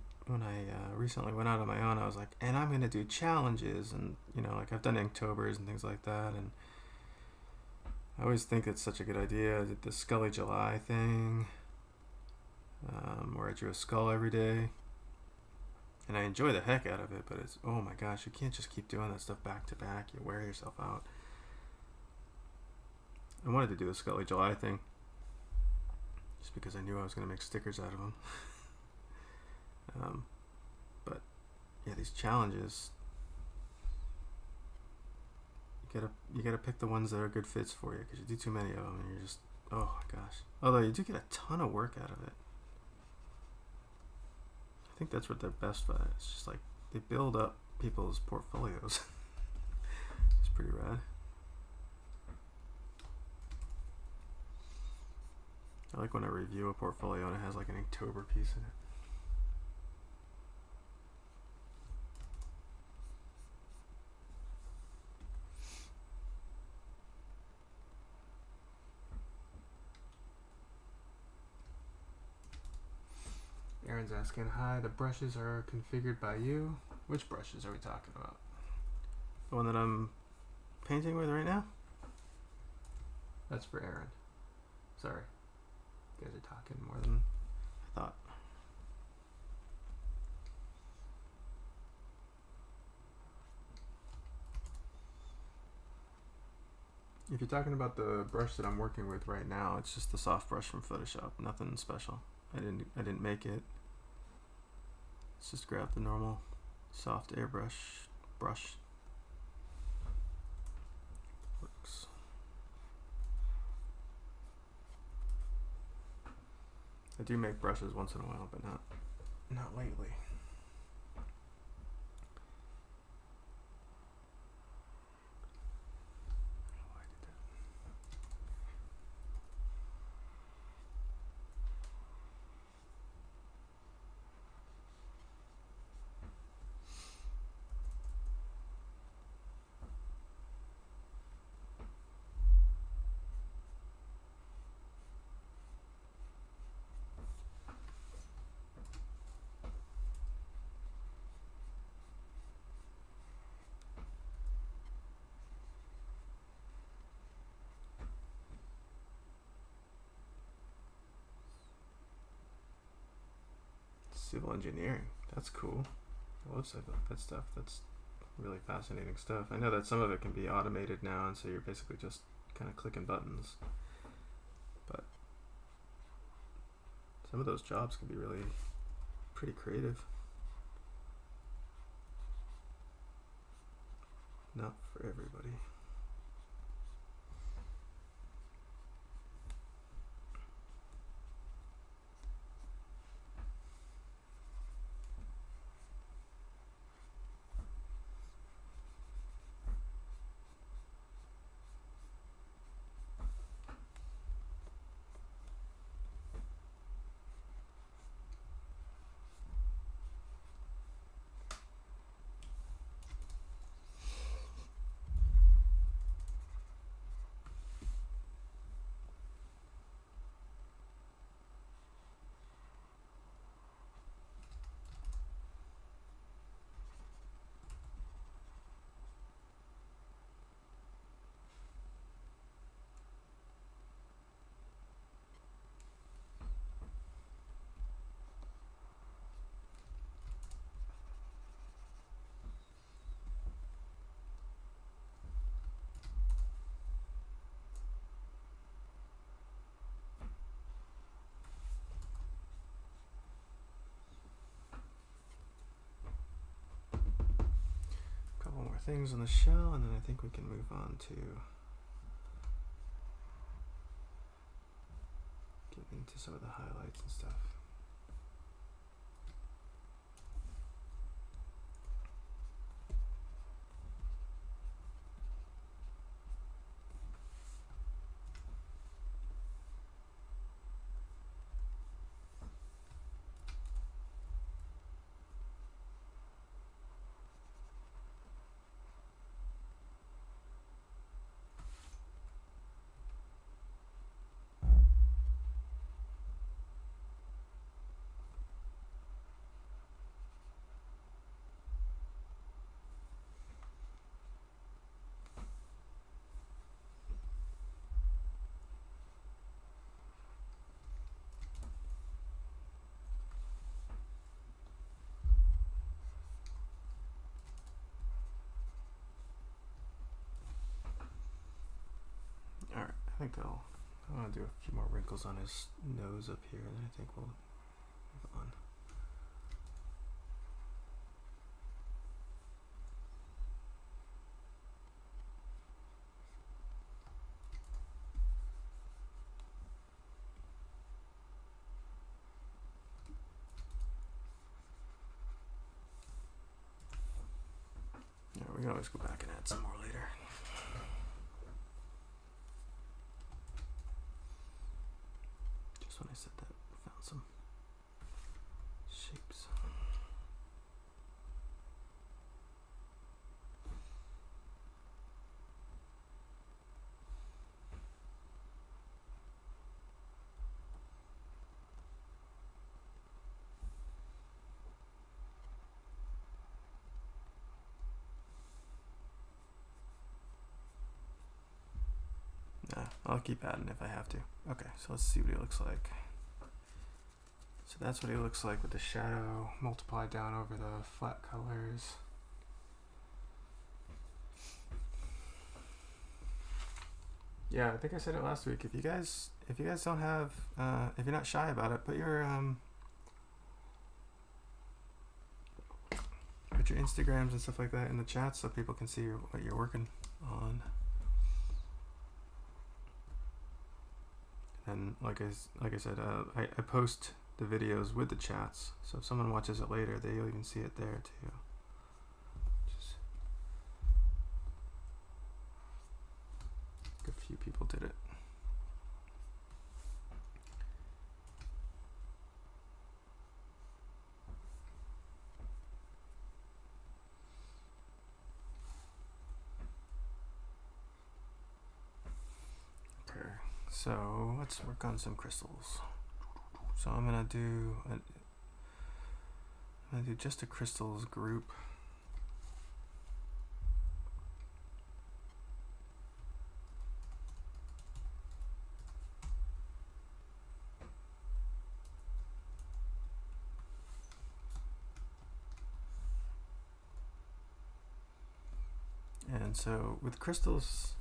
recently went out on my own, I was like, and I'm gonna do challenges, and like I've done Inktober's and things like that, and I always think it's such a good idea. I did the Scully July thing, where I drew a skull every day, and I enjoy the heck out of it. But it's, oh my gosh, you can't just keep doing that stuff back to back. You wear yourself out. I wanted to do the Scully July thing, just because I knew I was going to make stickers out of them. But yeah, these challenges, you gotta pick the ones that are good fits for you, because you do too many of them and you're just, oh my gosh. Although you do get a ton of work out of it. I think that's what they're best at. It's just like they build up people's portfolios. It's pretty rad. I like when I review a portfolio and it has like an Inktober piece in it. Aaron's asking, hi, the brushes are configured by you. Which brushes are we talking about? The one that I'm painting with right now? That's for Aaron. Sorry. You guys are talking more than I thought. If you're talking about the brush that I'm working with right now, it's just the soft brush from Photoshop. Nothing special. I didn't make it. Let's just grab the normal soft airbrush brush. Works. I do make brushes once in a while, but not lately. Civil engineering. That's cool. website, that stuff. That's really fascinating stuff. I know that some of it can be automated now, and so you're basically just kind of clicking buttons. But some of those jobs can be really pretty creative. Not for everybody. Couple more things on the shell, and then I think we can move on to get into some of the highlights and stuff. Alright, I think I want to do a few more wrinkles on his nose up here, and then I think we'll move on. Yeah, we can always go back and add some more later. Just when I said that, I found some shapes. I'll keep adding if I have to. Okay, so let's see what he looks like. So that's what he looks like with the shadow multiplied down over the flat colors. Yeah, I think I said it last week. If you guys don't have, if you're not shy about it, put your Instagrams and stuff like that in the chat so people can see what you're working on. And like I said, I post the videos with the chats, so if someone watches it later, they'll even see it there too. A few people did it. Okay, so let's work on some crystals. So I'm gonna do just a crystals group. And so with crystals,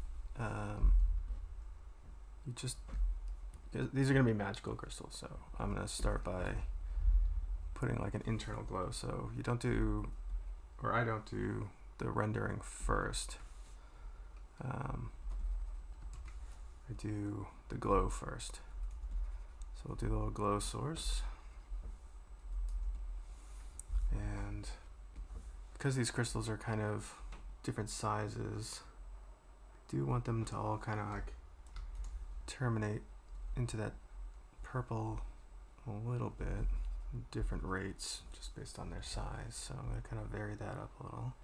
these are going to be magical crystals, so I'm going to start by putting like an internal glow. So you don't do, or I don't do the rendering first. I do the glow first. So we'll do the little glow source. And because these crystals are kind of different sizes, I do want them to all kind of like terminate into that purple a little bit, different rates just based on their size. So I'm going to kind of vary that up a little.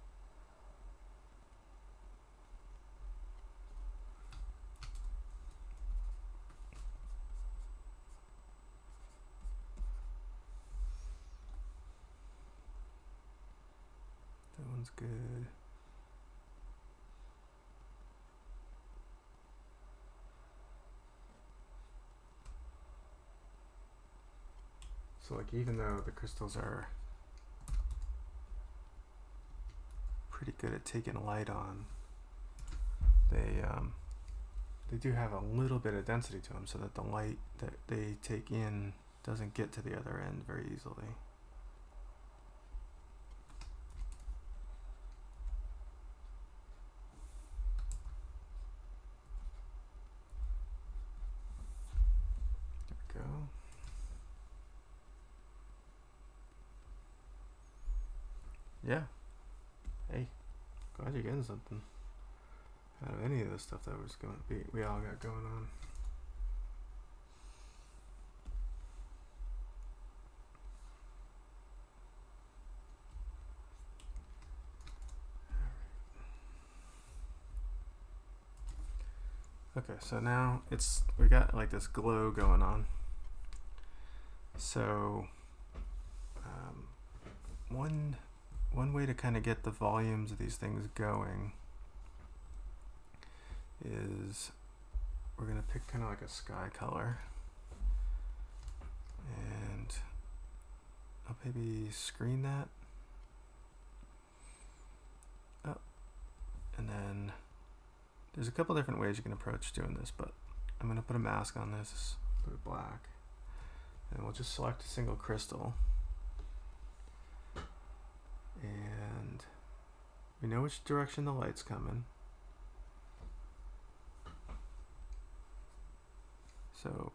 That one's good. So like even though the crystals are pretty good at taking light on, they do have a little bit of density to them so that the light that they take in doesn't get to the other end very easily. There we go. Yeah. Hey, glad you're getting something out of any of the stuff that was going to be we all got going on. Okay, so now we got like this glow going on. So one way to kind of get the volumes of these things going is we're going to pick kind of like a sky color, and I'll maybe screen that up, and then there's a couple different ways you can approach doing this, but I'm going to put a mask on this, put it black, and we'll just select a single crystal. And we know which direction the light's coming. So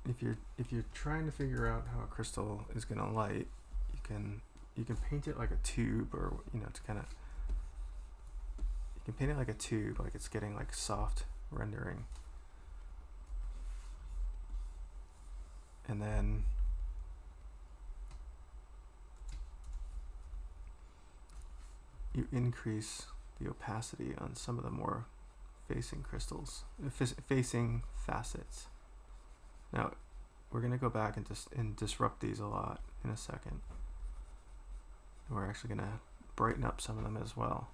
if you're trying to figure out how a crystal is going to light, you can paint it like a tube, or to kind of, you can paint it like a tube, like it's getting like soft rendering. And then you increase the opacity on some of the more facing crystals, facing facets. Now, we're going to go back and disrupt these a lot in a second. We're actually going to brighten up some of them as well.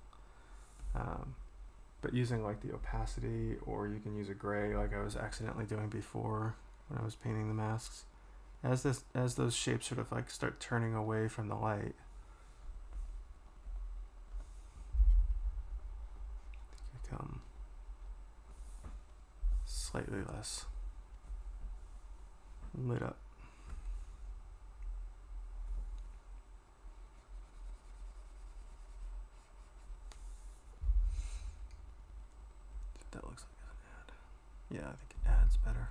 But using like the opacity, or you can use a gray like I was accidentally doing before when I was painting the masks. As those shapes sort of like start turning away from the light, become slightly less lit up. That looks like an ad. Yeah, I think it adds better.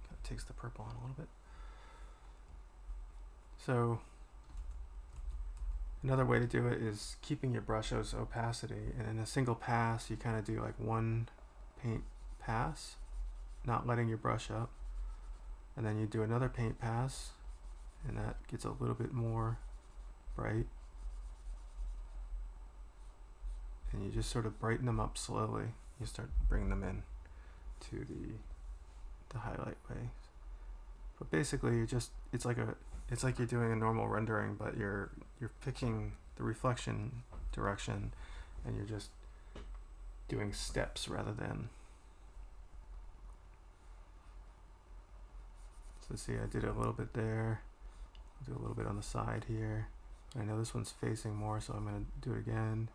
Kind of takes the purple on a little bit. So another way to do it is keeping your brush's opacity, and in a single pass you kind of do like one paint pass, not letting your brush up, and then you do another paint pass, and that gets a little bit more bright, and you just sort of brighten them up slowly. You start bringing them in to the highlight way. But basically it's like you're doing a normal rendering, but you're picking the reflection direction, and you're just doing steps rather than. So see, I did a little bit there. I'll do a little bit on the side here. I know this one's facing more, so I'm gonna do it again.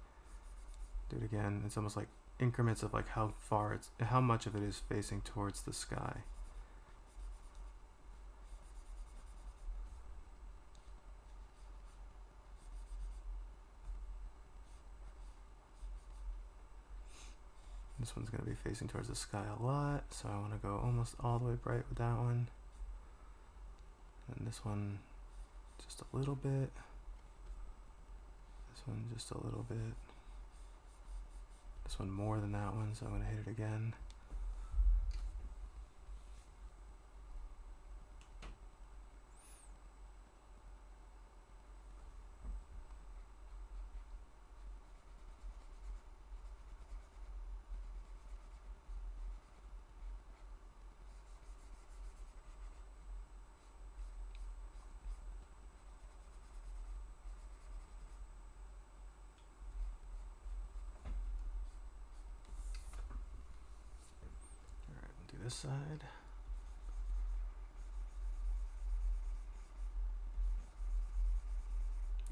Do it again. It's almost like increments of like how much of it is facing towards the sky. This one's going to be facing towards the sky a lot, so I want to go almost all the way bright with that one. And this one just a little bit. This one just a little bit. This one more than that one, so I'm going to hit it again. This side.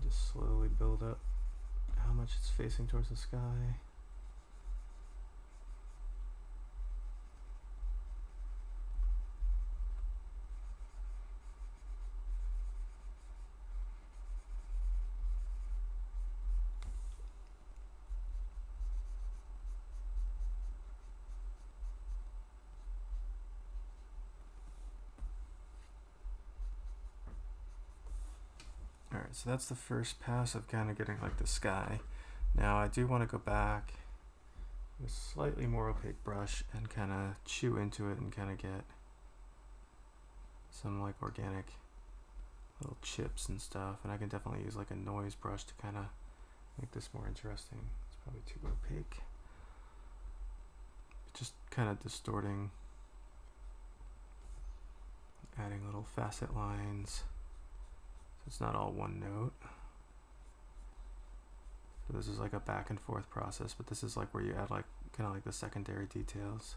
Just slowly build up how much it's facing towards the sky. Alright, so that's the first pass of kind of getting like the sky. Now I do want to go back with a slightly more opaque brush and kind of chew into it and kind of get some like organic little chips and stuff. And I can definitely use like a noise brush to kind of make this more interesting. It's probably too opaque. Just kind of distorting, adding little facet lines. So it's not all one note. So this is like a back and forth process, but this is like where you add like kind of like the secondary details.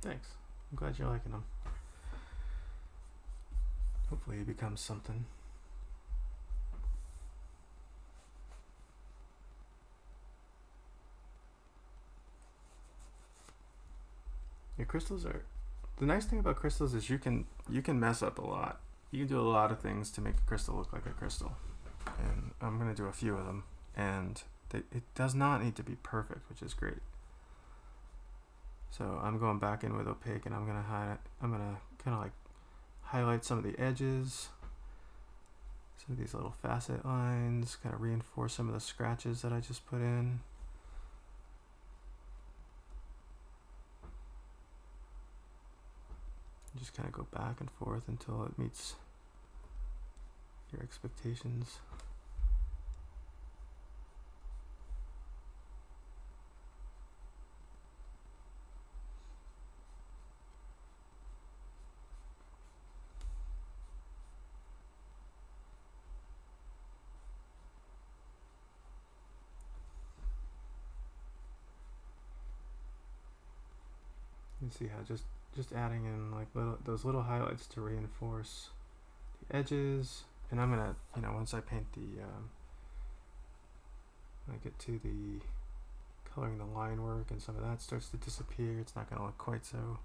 Thanks. I'm glad you're liking them. Hopefully he becomes something. Yeah, crystals are... The nice thing about crystals is you can mess up a lot. You can do a lot of things to make a crystal look like a crystal. And I'm going to do a few of them. And it does not need to be perfect, which is great. So I'm going back in with opaque, and I'm gonna kind of like highlight some of the edges, some of these little facet lines, kind of reinforce some of the scratches that I just put in. Just kind of go back and forth until it meets your expectations. You see how just adding in like those little highlights to reinforce the edges. And I'm gonna, once I paint the, when I get to the coloring the line work and some of that starts to disappear, it's not gonna look quite so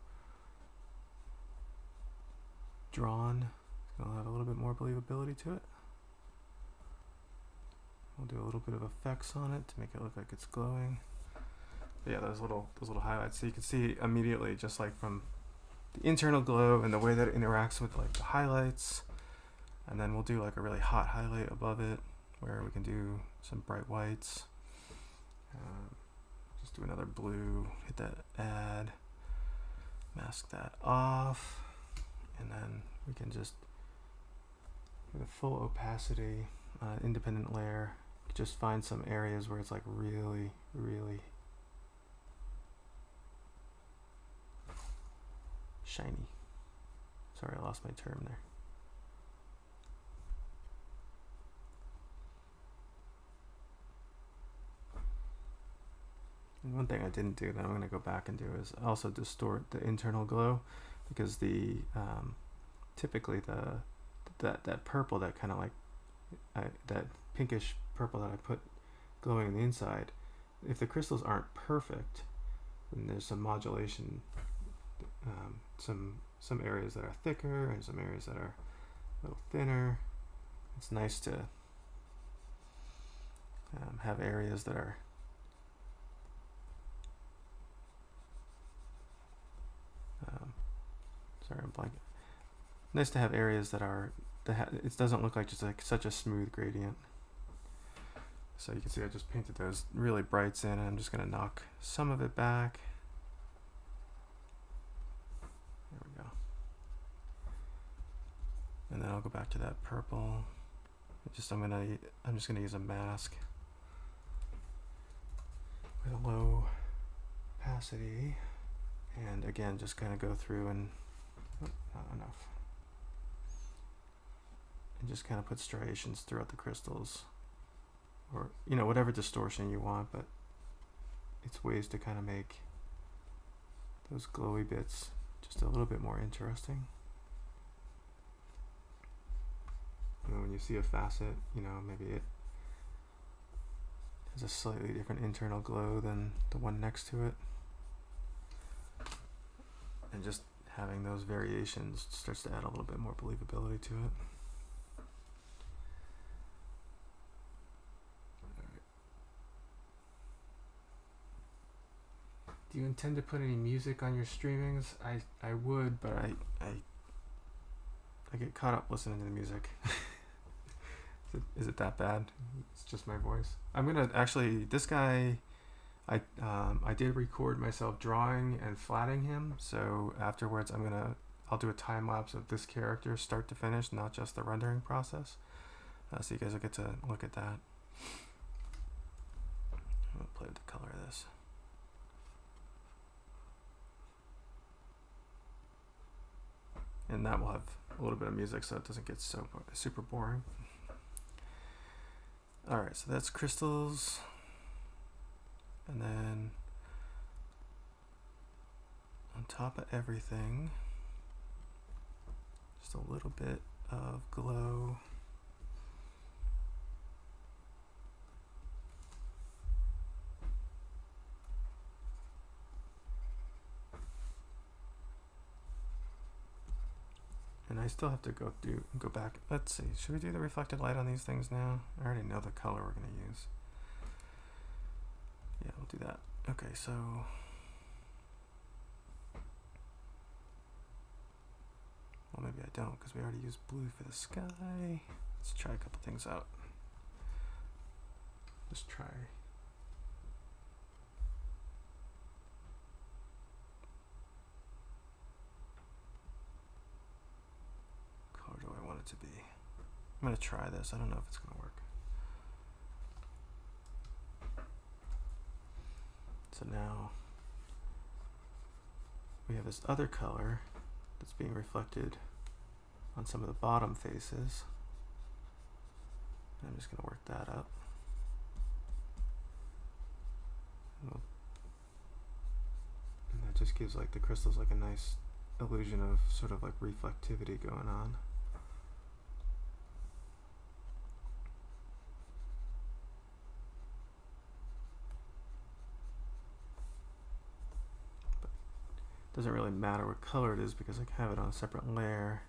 drawn. It's gonna have a little bit more believability to it. We'll do a little bit of effects on it to make it look like it's glowing. But yeah, those little highlights. So you can see immediately, just like from the internal glow and the way that it interacts with like the highlights. And then we'll do like a really hot highlight above it where we can do some bright whites. Just do another blue, hit that add, mask that off, and then we can just, with a full opacity, independent layer, just find some areas where it's like really, really shiny. Sorry, I lost my term there. And one thing I didn't do that I'm going to go back and do is also distort the internal glow, because the typically that purple, that kind of like that pinkish purple that I put glowing on the inside, if the crystals aren't perfect, then there's some modulation, some areas that are thicker and some areas that are a little thinner. It's nice to have areas that are sorry, I'm blanking. Nice to have areas that are it doesn't look like just like such a smooth gradient. So you can see I just painted those really brights in, and I'm just going to knock some of it back. There we go. And then I'll go back to that purple. I'm just going to use a mask with a low opacity, and again just kind of go through and not enough, and just kind of put striations throughout the crystals, or whatever distortion you want, but it's ways to kind of make those glowy bits just a little bit more interesting. When you see a facet, maybe it has a slightly different internal glow than the one next to it, and just having those variations starts to add a little bit more believability to it. Do you intend to put any music on your streamings? I would, but I get caught up listening to the music. Is it that bad? It's just my voice. I'm gonna actually, this guy, I did record myself drawing and flatting him, so afterwards I'll do a time lapse of this character start to finish, not just the rendering process, so you guys will get to look at that. I'm gonna play with the color of this. And that will have a little bit of music so it doesn't get so super boring. Alright, so that's crystals. And then on top of everything, just a little bit of glow. And I still have to go back. Let's see, should we do the reflected light on these things now? I already know the color we're going to use. Yeah, we'll do that. Okay, so well, maybe I don't, because we already used blue for the sky. Let's try a couple things out. Just try. What color do I want it to be? I'm going to try this. I don't know if it's going to work. So now we have this other color that's being reflected on some of the bottom faces. I'm just going to work that up. And that just gives like the crystals like a nice illusion of sort of like reflectivity going on. Doesn't really matter what color it is because I can have it on a separate layer.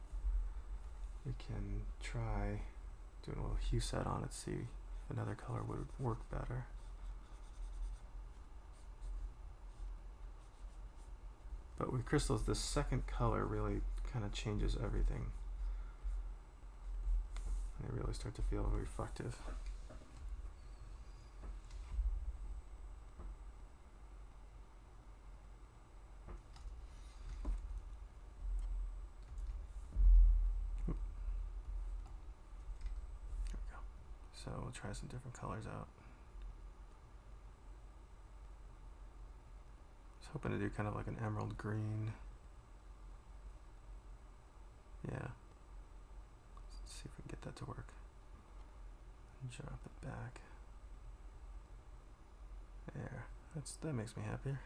We can try doing a little hue set on it, see if another color would work better. But with crystals, this second color really kind of changes everything. And they really start to feel reflective. So we'll try some different colors out. I was hoping to do kind of like an emerald green. Yeah. Let's see if we can get that to work. Drop it back. There. That makes me happier.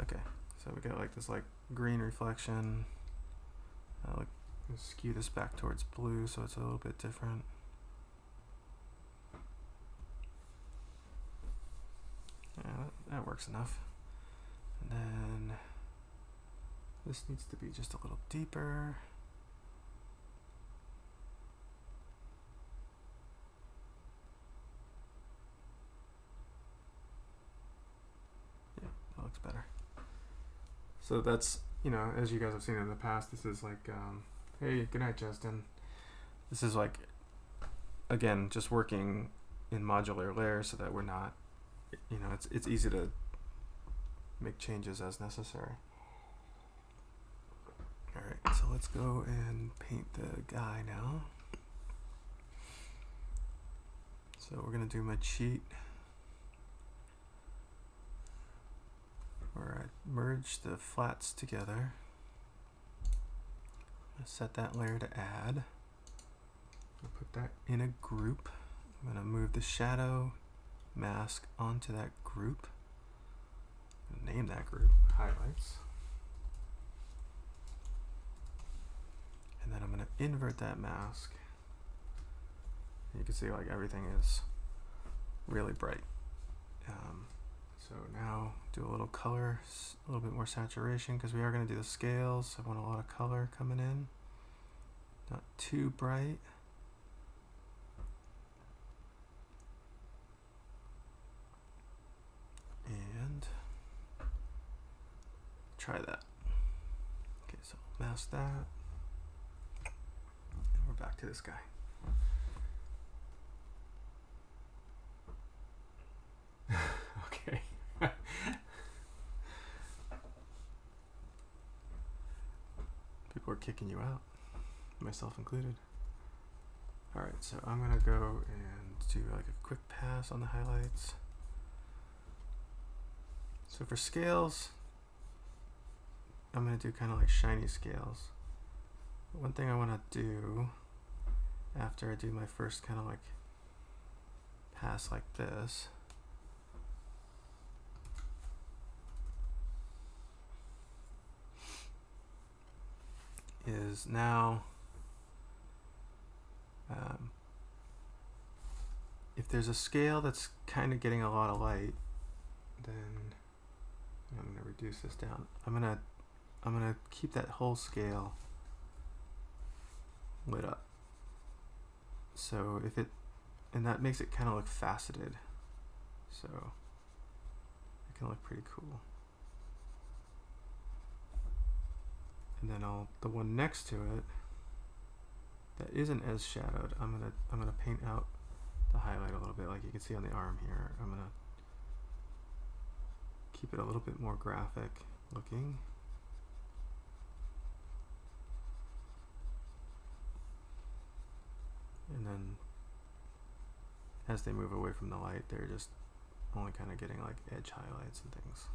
Okay, so we got like this like green reflection. I'll skew this back towards blue so it's a little bit different. Yeah, that works enough. And then this needs to be just a little deeper. Yeah, that looks better. So that's, you know, as you guys have seen in the past, this is like, hey, good night, Justin. This is like, again, just working in modular layers so that we're not, you know, it's easy to make changes as necessary. All right, so let's go and paint the guy now. So we're gonna do my cheat where I merge the flats together. I'm gonna set that layer to add. I'll put that in a group. I'm gonna move the shadow mask onto that group. I'm gonna name that group highlights. And then I'm gonna invert that mask. You can see like everything is really bright. So now do a little color, a little bit more saturation because we are going to do the scales. I want a lot of color coming in, not too bright. And try that. Okay, so mask that. And we're back to this guy. Okay. People are kicking you out, myself included. All right, so I'm gonna go and do like a quick pass on the highlights. So for scales, I'm gonna do kind of like shiny scales. One thing I wanna do after I do my first kind of like pass like this is now if there's a scale that's kind of getting a lot of light, then I'm going to reduce this down. I'm going to keep that whole scale lit up. So if it, and that makes it kind of look faceted. So it can look pretty cool. And then the one next to it that isn't as shadowed, I'm gonna paint out the highlight a little bit, like you can see on the arm here. I'm gonna keep it a little bit more graphic looking. And then as they move away from the light, they're just only kind of getting like edge highlights and things.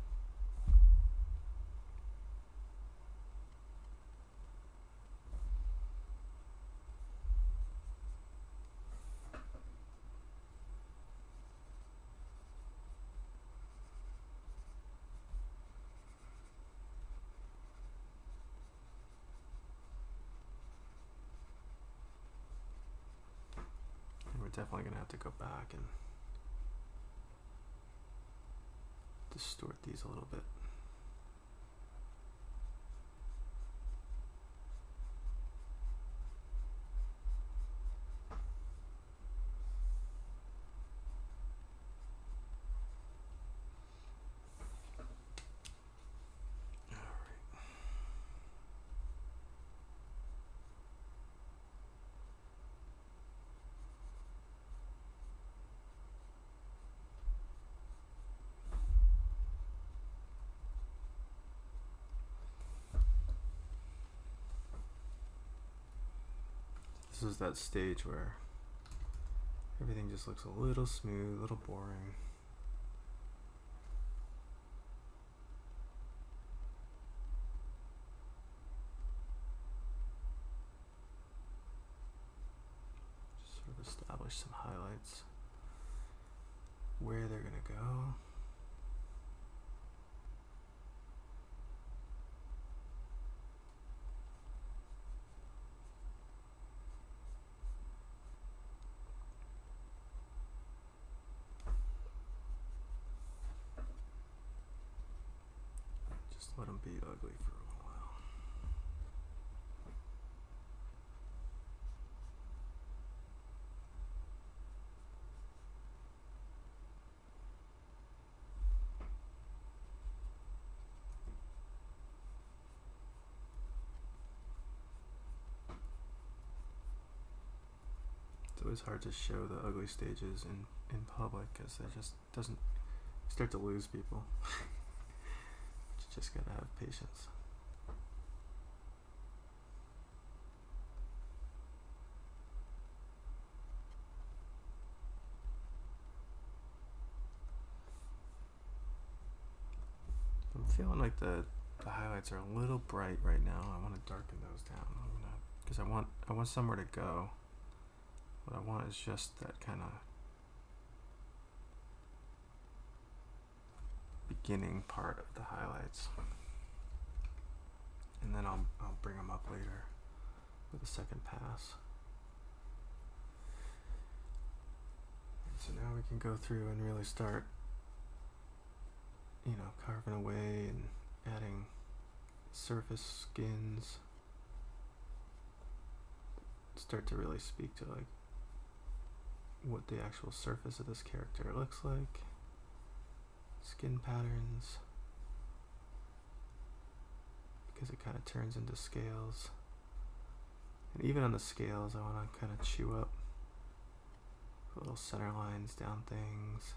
Definitely gonna have to go back and distort these a little bit. This is that stage where everything just looks a little smooth, a little boring. establish some highlights, where they're gonna go. Just let them be ugly for a while. It's always hard to show the ugly stages in public because it just doesn't start to lose people. You just gotta have patience. I'm feeling like the highlights are a little bright right now. I want to darken those down because I want somewhere to go. What I want is just that kind of beginning part of the highlights, and then I'll bring them up later with a second pass. And so now we can go through and really start, carving away and adding surface skins. Start to really speak to like what the actual surface of this character looks like. Skin patterns, because it kind of turns into scales, and even on the scales I want to kind of chew up little center lines down things.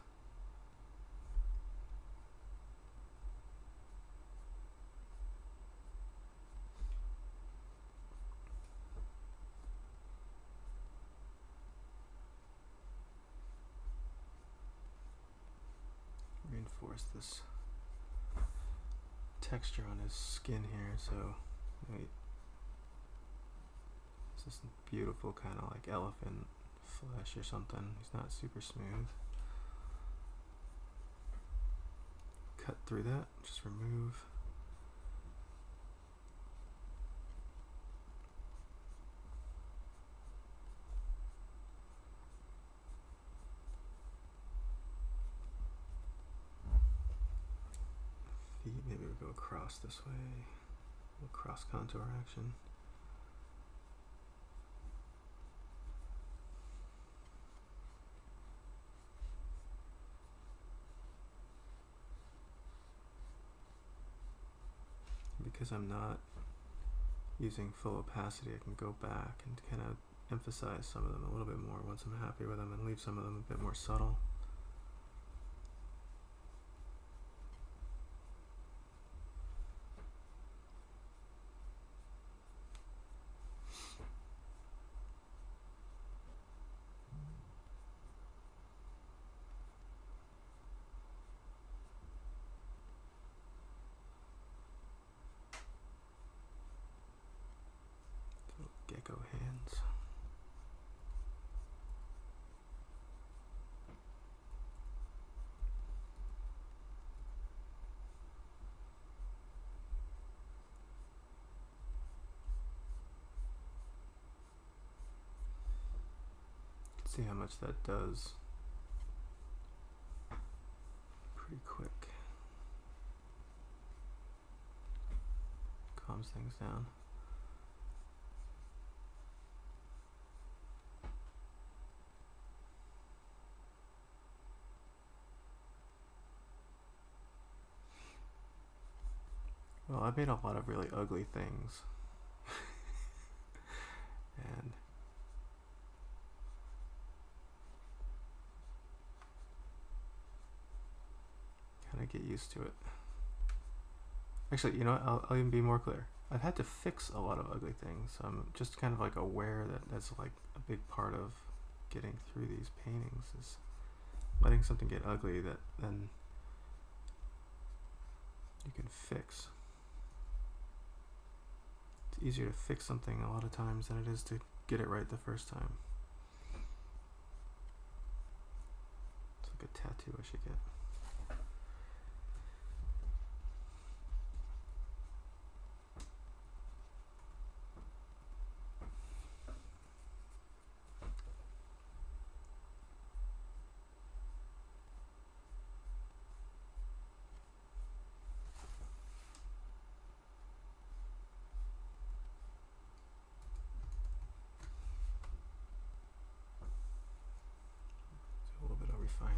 Reinforce this texture on his skin here, so it's this beautiful kind of like elephant flesh or something. He's not super smooth. Cut through that, just remove. Maybe we go across this way, a little cross contour action. Because I'm not using full opacity, I can go back and kind of emphasize some of them a little bit more once I'm happy with them, and leave some of them a bit more subtle. Gecko hands. See how much that does pretty quick. Calms things down. Well, I've made a lot of really ugly things. And kind of get used to it. Actually, you know what? I'll even be more clear. I've had to fix a lot of ugly things. So I'm just kind of like aware that that's like a big part of getting through these paintings, is letting something get ugly that then you can fix. It's easier to fix something a lot of times than it is to get it right the first time. like a tattoo I should get. A little bit of refining.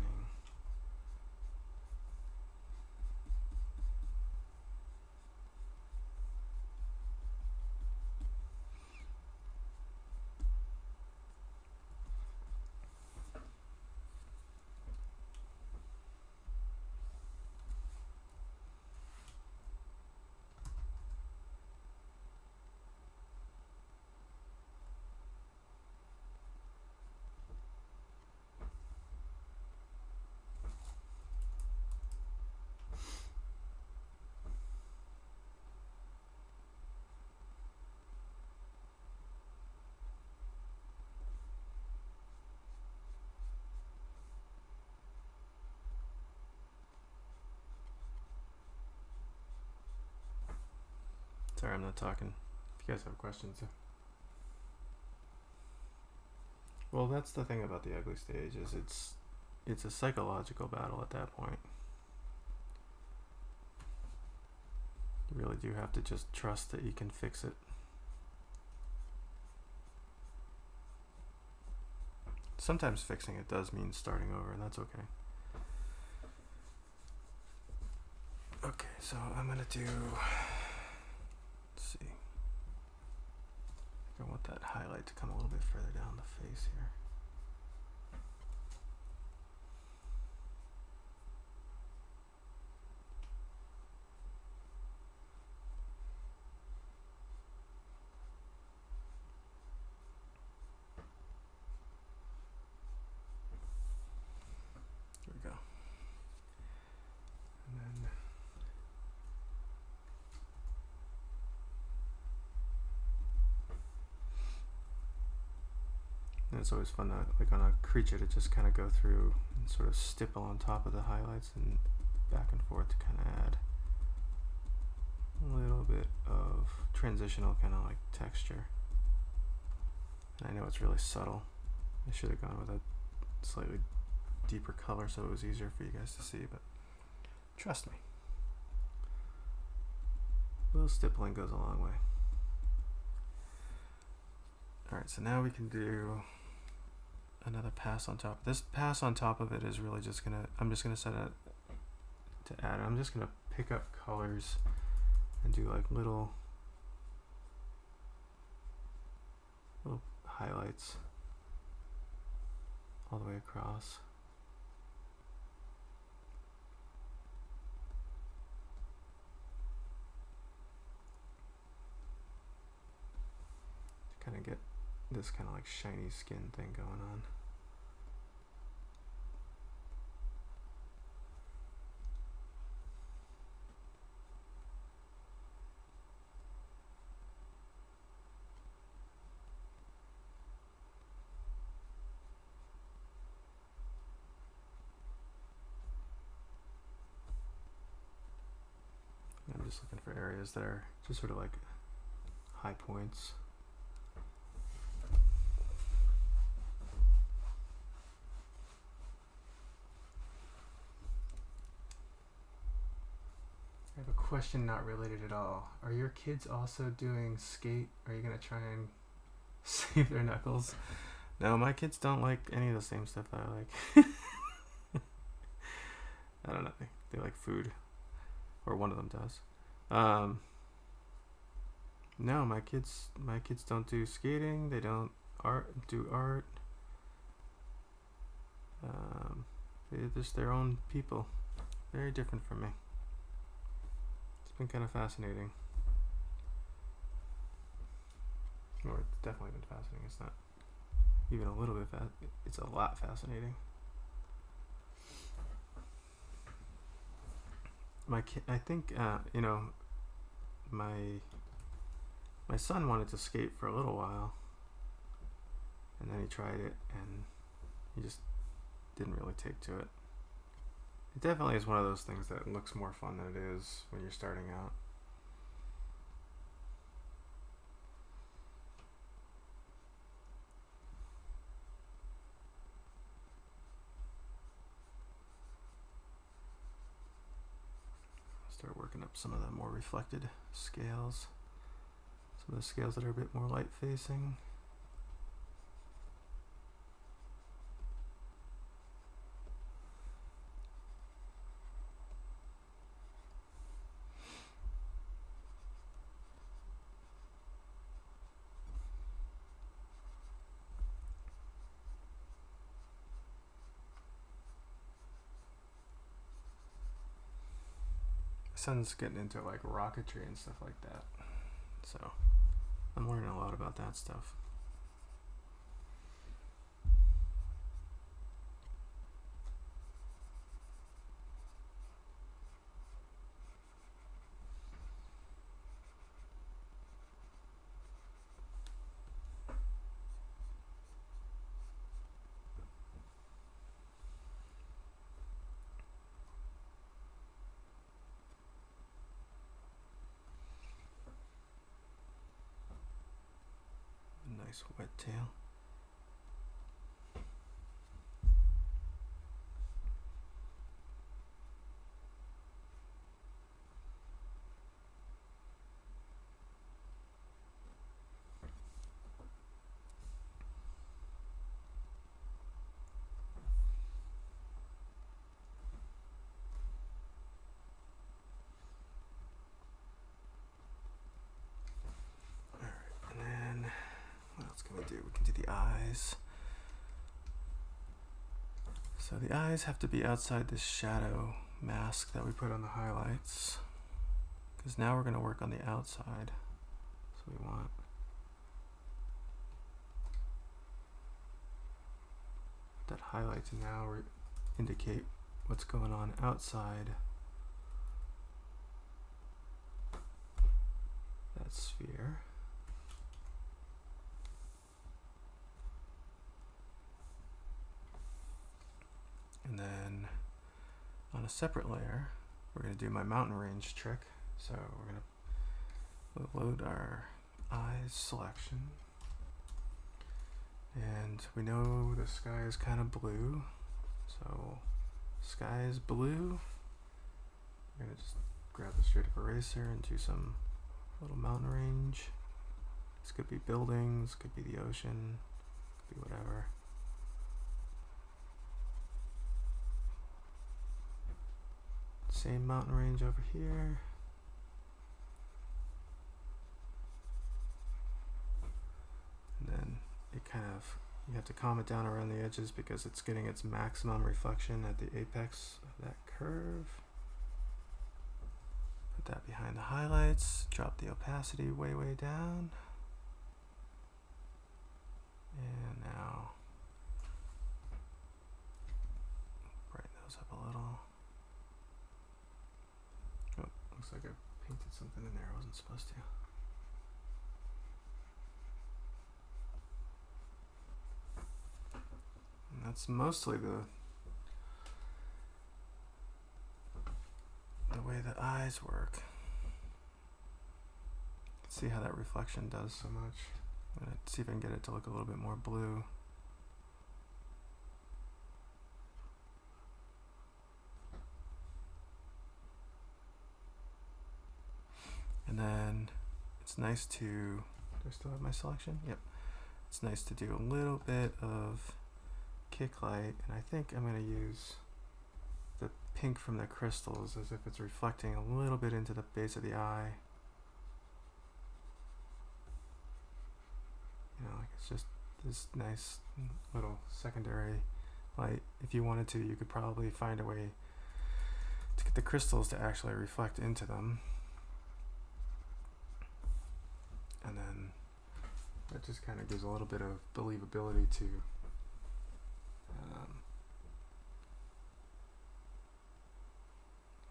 Sorry, I'm not talking. If you guys have questions. Well, that's the thing about the ugly stage, is it's a psychological battle at that point. You really do have to just trust that you can fix it. Sometimes fixing it does mean starting over, and that's okay. Okay, so I'm gonna do, let's see. I want that highlight to come a little bit further down the face here. Here we go. And then and it's always fun to, like on a creature, to just kind of go through and sort of stipple on top of the highlights and back and forth to kind of add a little bit of transitional kind of like texture. And I know it's really subtle. I should have gone with a slightly deeper color so it was easier for you guys to see, but trust me. A little stippling goes a long way. Alright, so now we can do another pass on top. This pass on top of it is really just gonna, I'm just gonna set it to add. I'm just gonna pick up colors and do like little highlights all the way across. To kind of get this kind of like shiny skin thing going on. I'm just looking for areas that are just sort of like high points. I have a question not related at all. Are your kids also doing skate? Are you gonna try and save their knuckles? No, my kids don't like any of the same stuff that I like. I don't know. They like food, or one of them does. No, my kids don't do skating. They don't do art. They're just their own people. Very different from me. It's been kind of fascinating. Or it's definitely been fascinating. It's not even a little bit it's a lot fascinating. My kid, I think, you know, my son wanted to skate for a little while, and then he tried it, and he just didn't really take to it. It definitely is one of those things that looks more fun than it is when you're starting out. Start working up some of the more reflected scales. Some of the scales that are a bit more light facing. Son's getting into like rocketry and stuff like that, so I'm learning a lot about that stuff. Nice wet tail. We can do the eyes. So the eyes have to be outside this shadow mask that we put on the highlights, because now we're going to work on the outside. So we want that highlight to now indicate what's going on outside that sphere. And then on a separate layer, we're going to do my mountain range trick. So we're going to load our eyes selection. And we know the sky is kind of blue. So sky is blue. We're going to just grab the straight up eraser and do some little mountain range. This could be buildings, could be the ocean, could be whatever. Same mountain range over here. And then it kind of, you have to calm it down around the edges because it's getting its maximum reflection at the apex of that curve. Put that behind the highlights, drop the opacity way, way down. And now brighten those up a little. Looks like I painted something in there I wasn't supposed to. And that's mostly the way the eyes work. See how that reflection does so much. I'm gonna see if I can get it to look a little bit more blue. And then it's nice to, do I still have my selection? Yep. It's nice to do a little bit of kick light, and I think I'm going to use the pink from the crystals as if it's reflecting a little bit into the base of the eye. You know, like it's just this nice little secondary light. If you wanted to, you could probably find a way to get the crystals to actually reflect into them. And then that just kind of gives a little bit of believability to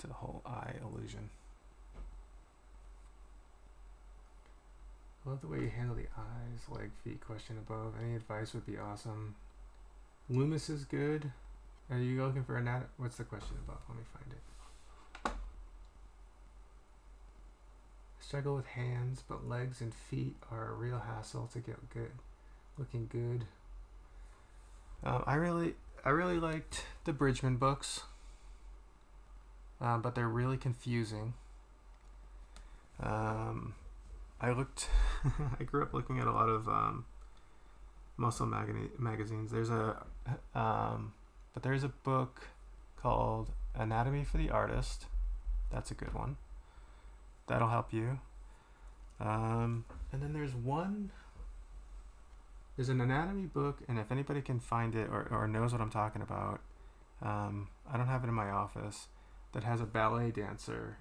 the whole eye illusion. I love the way you handle the eyes, leg, feet, question above. Any advice would be awesome. Loomis is good. Are you looking for what's the question about? Let me find it. Struggle with hands, but legs and feet are a real hassle to get good. Looking good. I really liked the Bridgman books, but they're really confusing. I grew up looking at a lot of muscle magazines. There's a book called Anatomy for the Artist. That's a good one. That'll help you. And then there's an anatomy book, and if anybody can find it or knows what I'm talking about, I don't have it in my office, that has a ballet dancer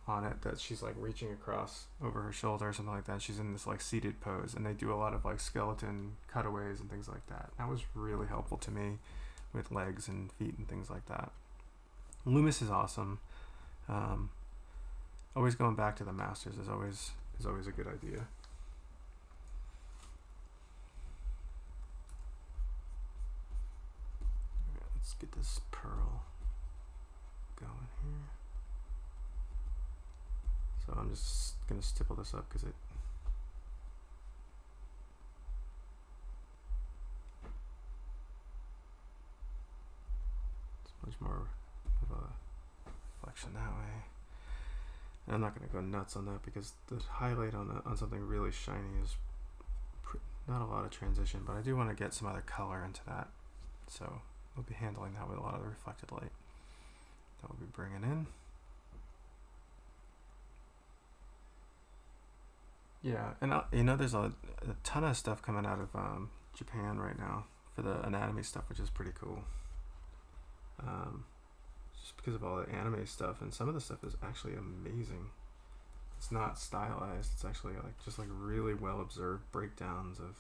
on it that she's like reaching across over her shoulder or something like that. She's in this like seated pose, and they do a lot of like skeleton cutaways and things like that. That was really helpful to me with legs and feet and things like that. Loomis is awesome. Always going back to the masters is always a good idea. Let's get this pearl going here. So I'm just gonna stipple this up because it's much more of a reflection that way. And I'm not gonna go nuts on that because the highlight on something really shiny is not a lot of transition, but I do want to get some other color into that. So we'll be handling that with a lot of the reflected light that we'll be bringing in. Yeah, and there's a ton of stuff coming out of Japan right now for the anatomy stuff, which is pretty cool. Just because of all the anime stuff, and some of the stuff is actually amazing. It's not stylized. It's actually just really well observed breakdowns of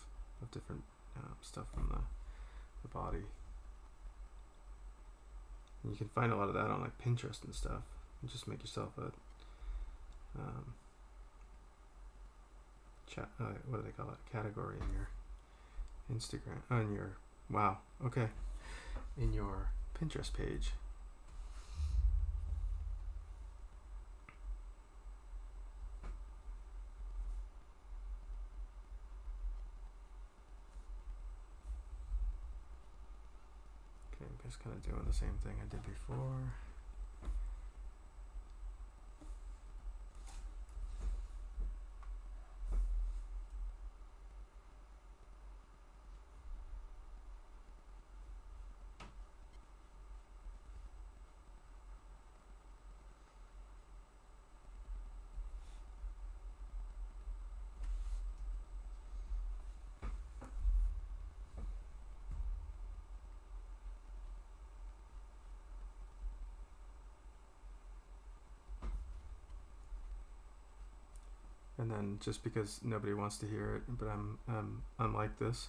different stuff from the body. And you can find a lot of that on Pinterest and stuff. And just make yourself a what do they call it? Category in your Instagram, in your Pinterest page. Okay, I'm just kind of doing the same thing I did before. And then just because nobody wants to hear it, but I'm like this,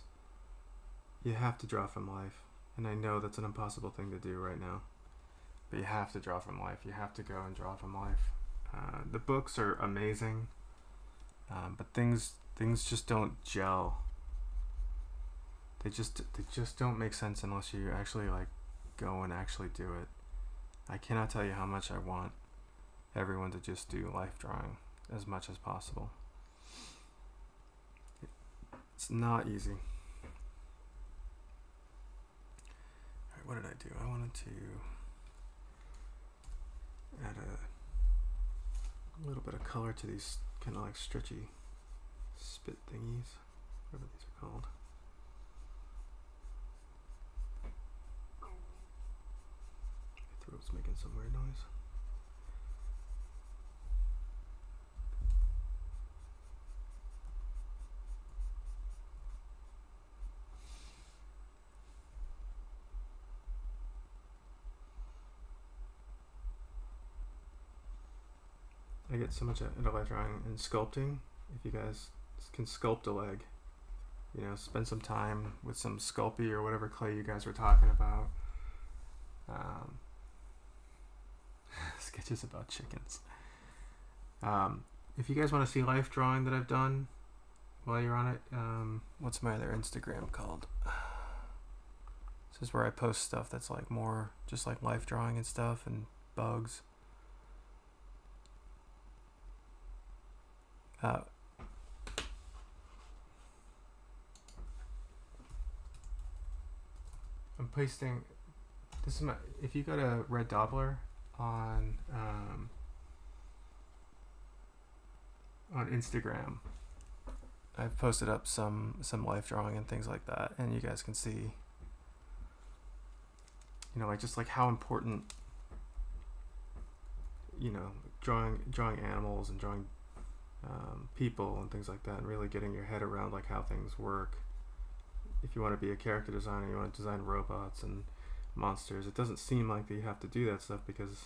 you have to draw from life. And I know that's an impossible thing to do right now, but you have to draw from life. You have to go and draw from life. The books are amazing, but things just don't gel. They just don't make sense unless you actually go and actually do it. I cannot tell you how much I want everyone to just do life drawing as much as possible. It's not easy. Alright, what did I do? I wanted to add a little bit of color to these kind of stretchy spit thingies, whatever these are called. My throat's making some weird noise. I get so much into life drawing and sculpting. If you guys can sculpt a leg, spend some time with some Sculpey or whatever clay you guys were talking about. Sketches about chickens. If you guys want to see life drawing that I've done while you're on it, what's my other Instagram called? This is where I post stuff that's like more just like life drawing and stuff and bugs. I'm pasting. This is my. If you go to Red Doppler on Instagram, I've posted up some life drawing and things like that, and you guys can see, you know, like just like how important, you know, drawing animals and drawing people and things like that, and really getting your head around like how things work. If you want to be a character designer, you want to design robots and monsters, it doesn't seem like that you have to do that stuff because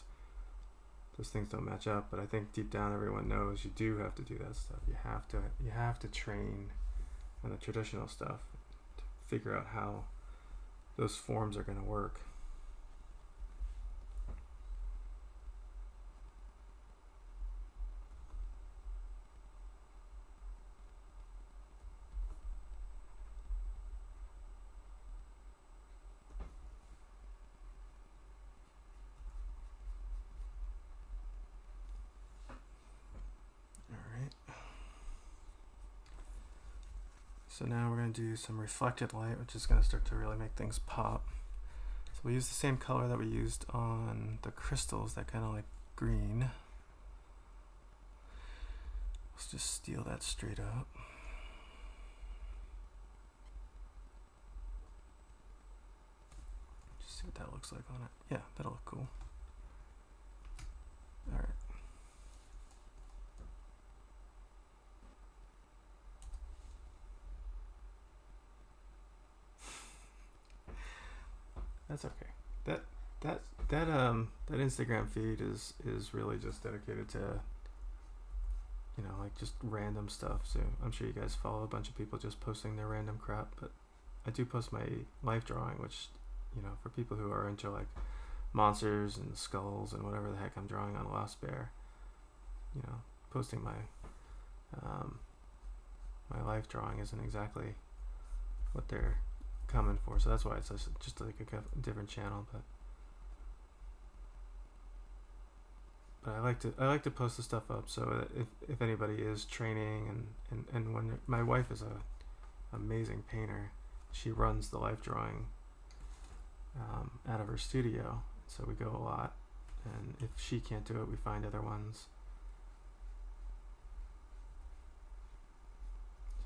those things don't match up, but I think deep down everyone knows you do have to do that stuff. You have to train on the traditional stuff to figure out how those forms are going to work. So now we're going to do some reflected light, which is going to start to really make things pop. So we use the same color that we used on the crystals, that kind of like green. Let's just steal that straight up. Just see what that looks like on it. Yeah, that'll look cool. All right. That's okay. That Instagram feed is really just dedicated to, you know, like just random stuff. So I'm sure you guys follow a bunch of people just posting their random crap, but I do post my life drawing, which, you know, for people who are into like monsters and skulls and whatever the heck I'm drawing on Lost Bear, you know, posting my my life drawing isn't exactly what they're coming for, so that's why it's just like a different channel. But I like to post the stuff up so that if anybody is training and when my wife is a amazing painter, she runs the life drawing out of her studio, so we go a lot, and if she can't do it, we find other ones.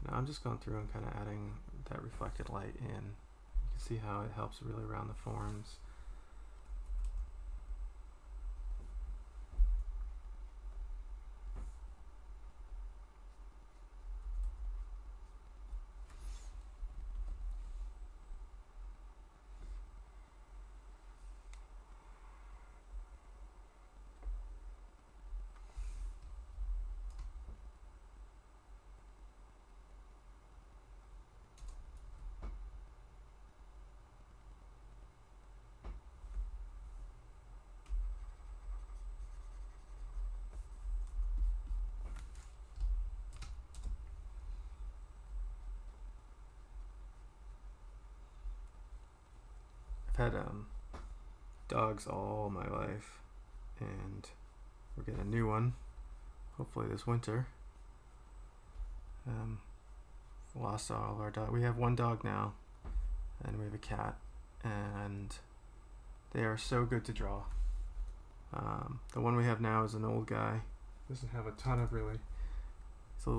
So now I'm just going through and kind of adding that reflected light in. You can see how it helps really around the forms. I've had dogs all my life, and we're getting a new one hopefully this winter. Lost all of our dogs. We have one dog now, and we have a cat, and they are so good to draw. The one we have now is an old guy. Doesn't have a ton of really. He's a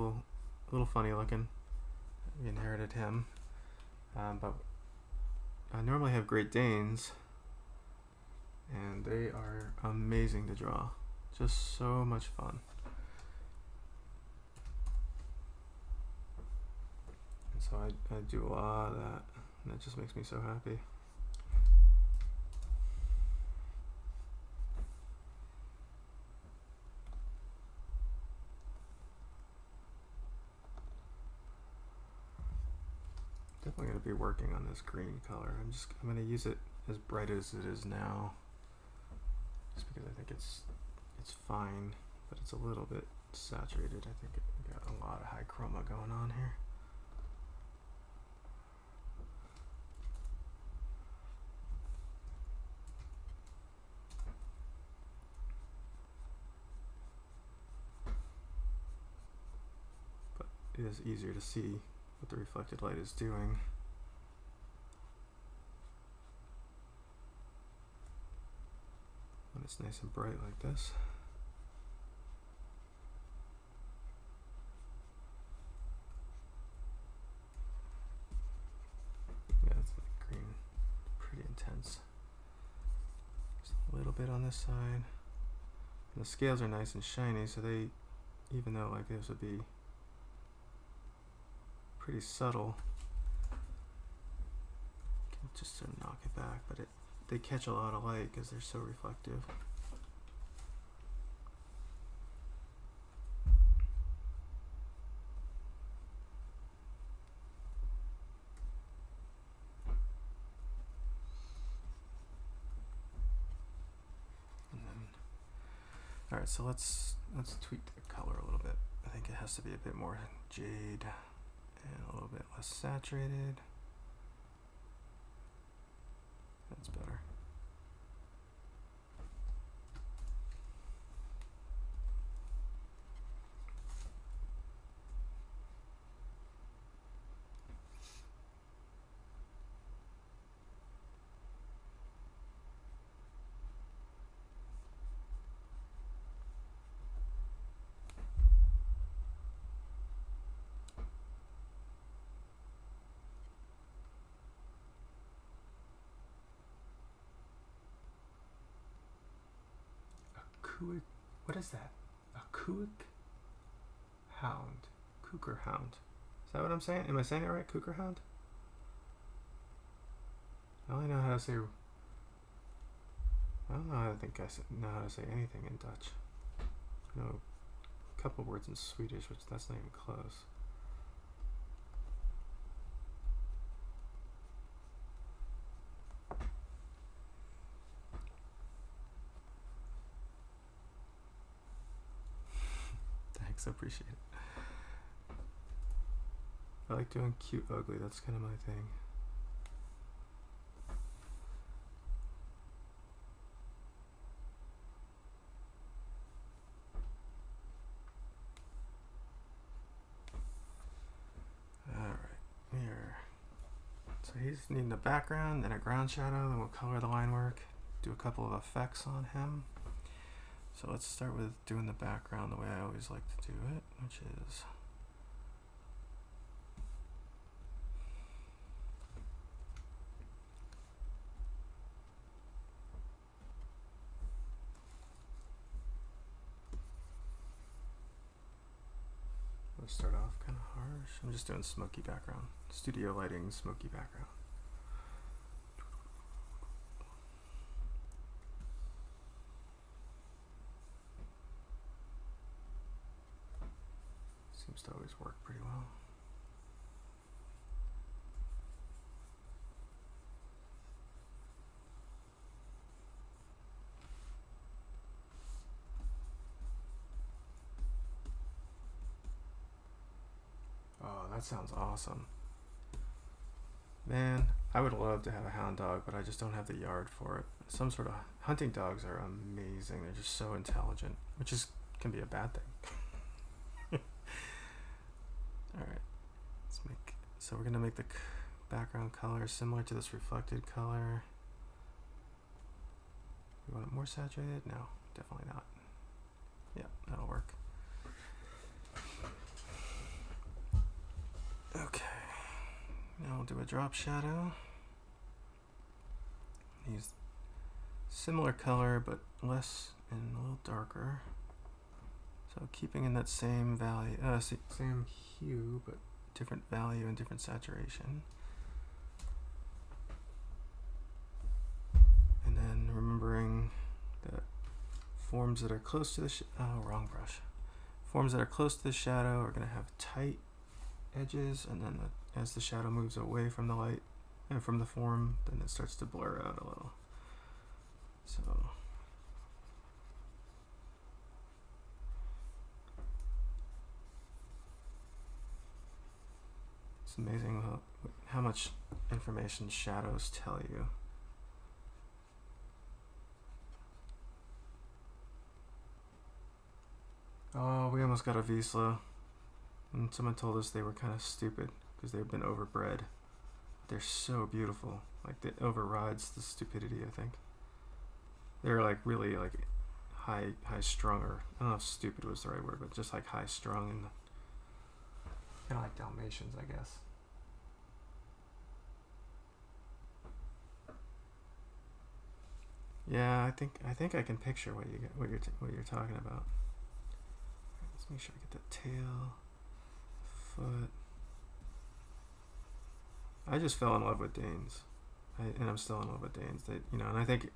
little funny looking. We inherited him, but I normally have Great Danes, and they are amazing to draw. Just so much fun. And so I do a lot of that, and that just makes me so happy. Definitely going to be working on this green color. I'm going to use it as bright as it is now, just because I think it's fine, but it's a little bit saturated. I think we got a lot of high chroma going on here. is easier to see what the reflected light is doing. When it's nice and bright like this. Yeah, it's like green, pretty intense. Just a little bit on this side. And the scales are nice and shiny, so they, even though like this would be pretty subtle, can just sort of knock it back, but they catch a lot of light because they're so reflective. Alright, so let's tweak the color a little bit. I think it has to be a bit more jade and a little bit less saturated. That's better. What is that? A Kuuk hound. Cougar hound. Is that what I'm saying? Am I saying it right? Cougar hound? I only know how to say. I don't know how to think I know how to say anything in Dutch. I know a couple words in Swedish, which that's not even close. Thanks, I appreciate it. I like doing cute ugly, that's kind of my thing. Alright, here. So he's needing a background, then a ground shadow, then we'll color the line work, do a couple of effects on him. So let's start with doing the background the way I always like to do it, which is let's start off kind of harsh. I'm just doing smoky background, studio lighting, smoky background. Seems to always work pretty well. Oh, that sounds awesome. Man, I would love to have a hound dog, but I just don't have the yard for it. Some sort of hunting dogs are amazing. They're just so intelligent, which can be a bad thing. Alright, so we're gonna make the background color similar to this reflected color. You want it more saturated? No, definitely not. Yeah, that'll work. Okay, now we'll do a drop shadow. Use similar color but less and a little darker. So keeping in that same value, same hue, but different value and different saturation. And then remembering that forms that are close to the wrong brush. Forms that are close to the shadow are going to have tight edges, and then as the shadow moves away from the light and from the form, then it starts to blur out a little. So it's amazing how much information shadows tell you. Oh, we almost got a Vizsla. And someone told us they were kind of stupid because they've been overbred. They're so beautiful. Like, it overrides the stupidity, I think. They're like really like high strung, or I don't know if stupid was the right word, but just like high strung, and kind of like Dalmatians, I guess. Yeah, I think I can picture what you're talking about. Let's make sure I get the tail, foot. I just fell in love with Danes, and I'm still in love with Danes. They, and I think,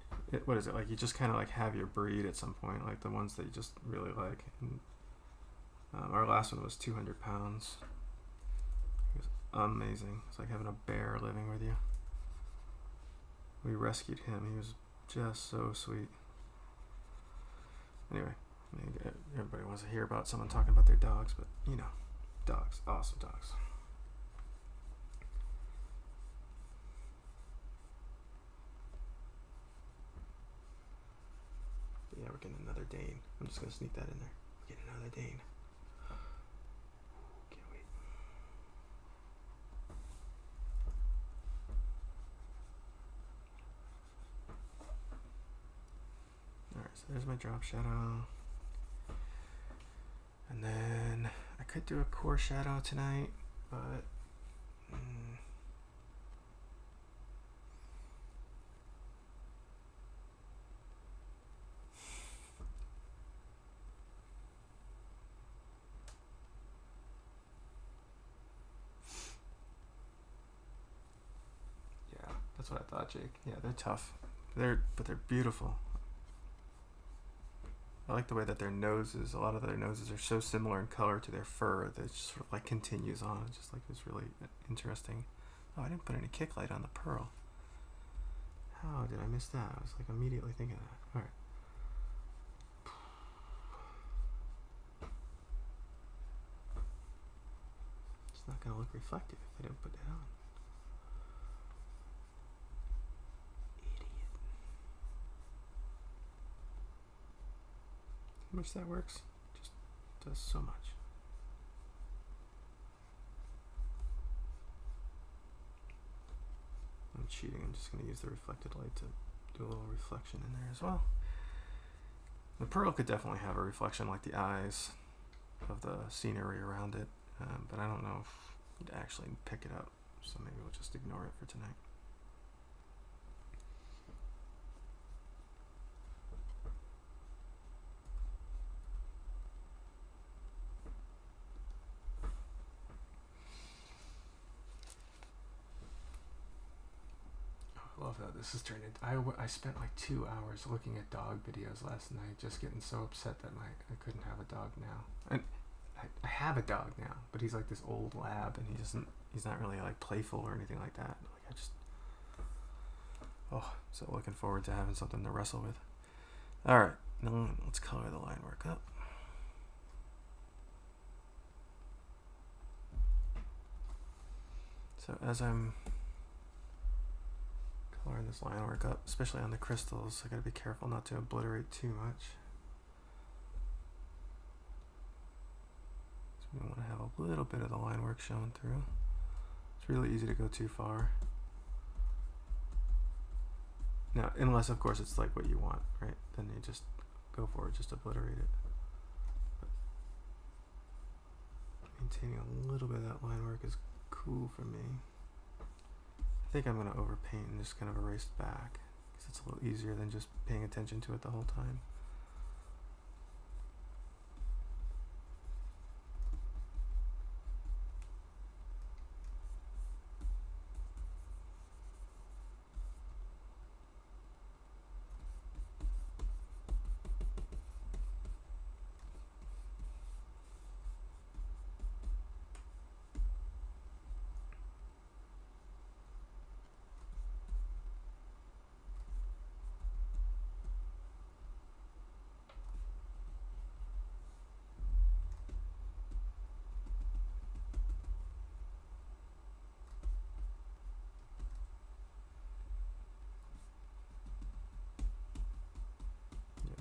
what is it like? You just kind of like have your breed at some point, like the ones that you just really like. And, our last one was 200 pounds. It was amazing. It's like having a bear living with you. We rescued him. He was just so sweet. Anyway, everybody wants to hear about someone talking about their dogs, but dogs, awesome dogs. But yeah, we're getting another Dane. I'm just gonna sneak that in there. Get another Dane. Can't wait. Alright, so there's my drop shadow. And then I could do a core shadow tonight, but yeah, that's what I thought, Jake. Yeah, they're tough. But they're beautiful. I like the way that their noses, a lot of their noses are so similar in color to their fur that it just sort of like continues on. It's just like it's really interesting. Oh, I didn't put any kick light on the pearl. How did I miss that? I was like immediately thinking of that. Alright. It's not going to look reflective if I didn't put that on. Idiot. How much that works? Just does so much. I'm cheating. I'm just going to use the reflected light to do a little reflection in there as well. The pearl could definitely have a reflection like the eyes of the scenery around it, but I don't know if you'd actually pick it up, so maybe we'll just ignore it for tonight. I love how this has turned into. I spent like 2 hours looking at dog videos last night, just getting so upset that I couldn't have a dog now. And I have a dog now, but he's like this old lab, and he's not really like playful or anything like that. Like so looking forward to having something to wrestle with. All right, now let's color the line work up. So as I'm coloring this line work up, especially on the crystals, I gotta be careful not to obliterate too much. So we want to have a little bit of the line work showing through. It's really easy to go too far. Now, unless of course it's like what you want, right? Then you just go for it, just obliterate it. But maintaining a little bit of that line work is cool for me. I think I'm going to overpaint and just kind of erase back, because it's a little easier than just paying attention to it the whole time.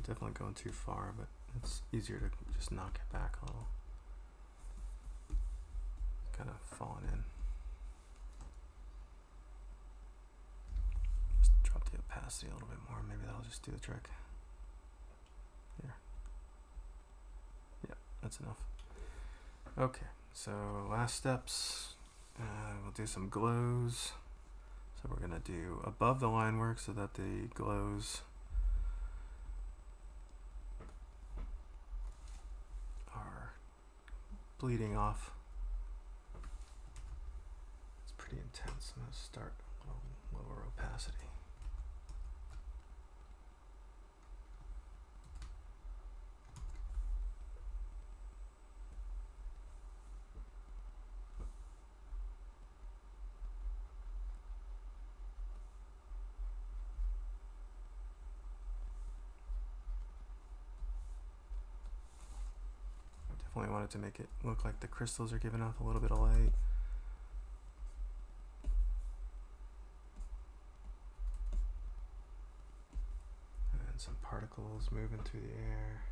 Definitely going too far, but it's easier to just knock it back a little. kind of falling in. Just drop the opacity a little bit more. Maybe that'll just do the trick. Here. Yeah, that's enough. Okay, so last steps. We'll do some glows. So we're gonna do above the line work so that the glows are bleeding off. It's pretty intense. I'm gonna start a little lower opacity. Definitely wanted to make it look like the crystals are giving off a little bit of light. And some particles moving through the air.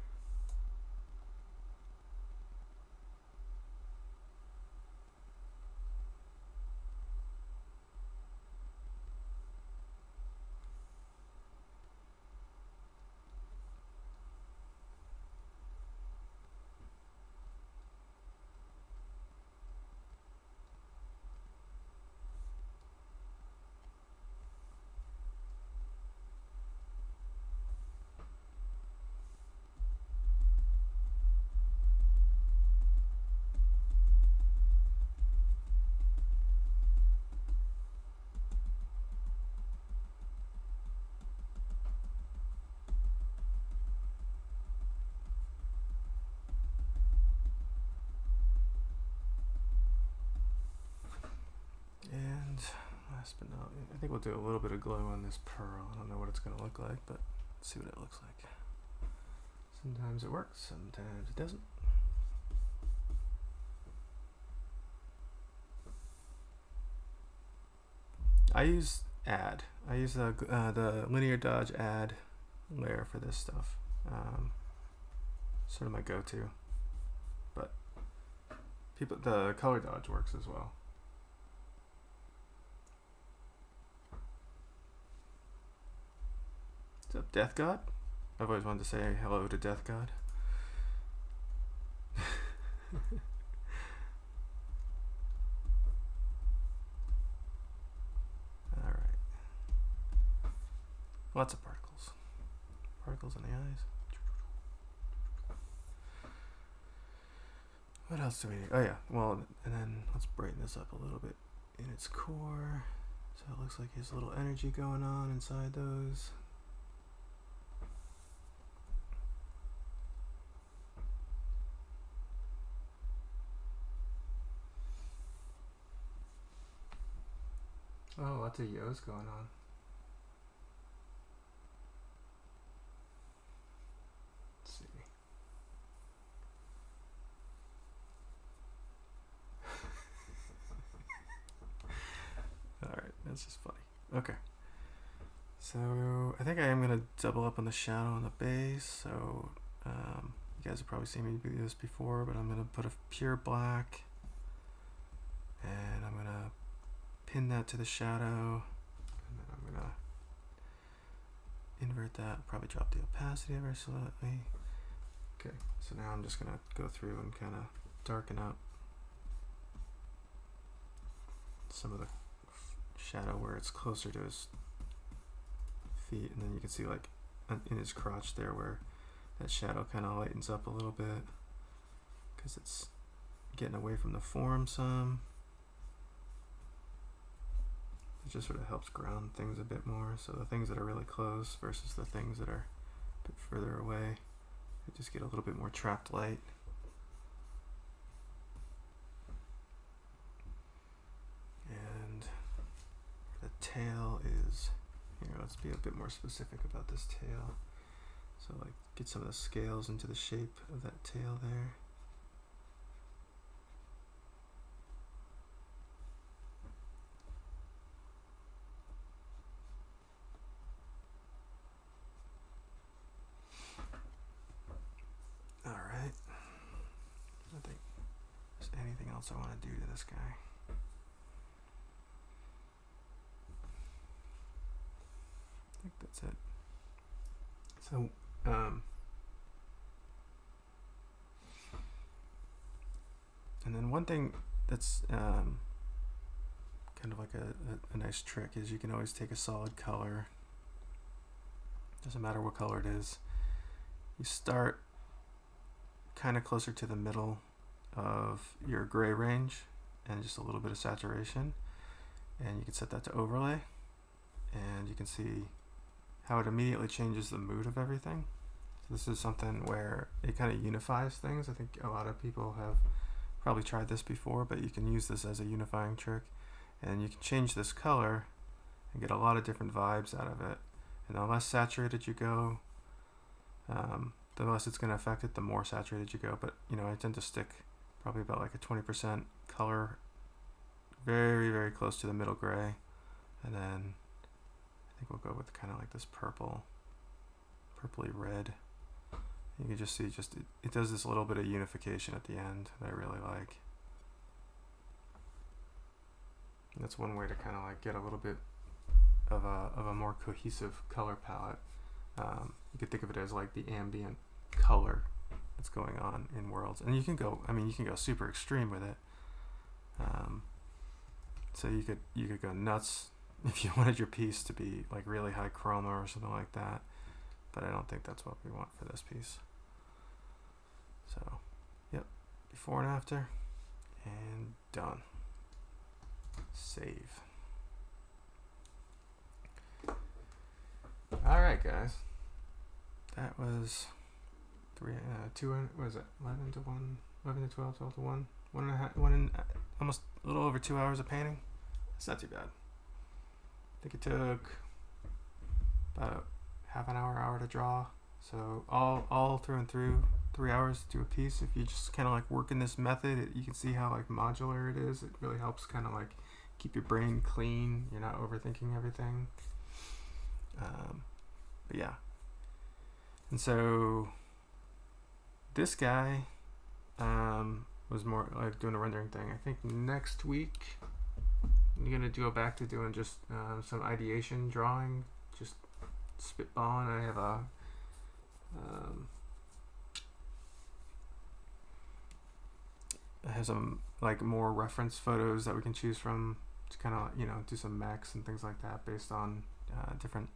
And last but not least, I think we'll do a little bit of glow on this pearl. I don't know what it's going to look like, but let's see what it looks like. Sometimes it works, sometimes it doesn't. I use add. I use the linear dodge add layer for this stuff. Sort of my go-to. But the color dodge works as well. What's up, Death God? I've always wanted to say hello to Death God. Alright. Lots of particles. Particles in the eyes. What else do we need? Oh yeah, well, and then let's brighten this up a little bit in its core. So it looks like there's a little energy going on inside those. Oh, lots of yos going on. Let's see. Alright, that's just funny. Okay. So I think I am going to double up on the shadow on the base. So you guys have probably seen me do this before, but I'm going to put a pure black. And I'm going to pin that to the shadow. And then I'm going to invert that. Probably drop the opacity ever slightly. Okay, so now I'm just going to go through and kind of darken up some of the shadow where it's closer to his feet, and then you can see like in his crotch there where that shadow kind of lightens up a little bit because it's getting away from the form some. It just sort of helps ground things a bit more, so the things that are really close versus the things that are a bit further away, you just get a little bit more trapped light. And the tail is here. Let's be a bit more specific about this tail. So like get some of the scales into the shape of that tail there. All right. I think there's anything else I want to do to this guy. I think that's it. So, and then one thing that's kind of like a nice trick is you can always take a solid color. Doesn't matter what color it is. You start kind of closer to the middle of your gray range and just a little bit of saturation, and you can set that to overlay, and you can see how it immediately changes the mood of everything. So this is something where it kind of unifies things. I think a lot of people have probably tried this before, but you can use this as a unifying trick, and you can change this color and get a lot of different vibes out of it. And the less saturated you go, the less it's going to affect it, the more saturated you go. But, you know, I tend to stick probably about like a 20% color, very, very close to the middle gray. And then I think we'll go with kind of like this purpley red. You can just see it does this little bit of unification at the end that I really like. And that's one way to kind of like get a little bit of a more cohesive color palette. You could think of it as like the ambient color that's going on in Worlds, and you can go super extreme with it. So you could go nuts if you wanted your piece to be like really high chroma or something like that, but I don't think that's what we want for this piece. So, yep, before and after, and done. Save. All right, guys. That was 11 to 1, 11 to 12, 12 to 1, almost a little over 2 hours of painting. It's not too bad. I think it took about half an hour to draw. So all through and through, 3 hours to do a piece. If you just kind of like work in this method, you can see how like modular it is. It really helps kind of like keep your brain clean. You're not overthinking everything. But yeah. And so this guy was more like doing a rendering thing. I think next week I'm gonna go back to doing just some ideation drawing, just spitballing. I have some like more reference photos that we can choose from to kind of, you know, do some mechs and things like that based on different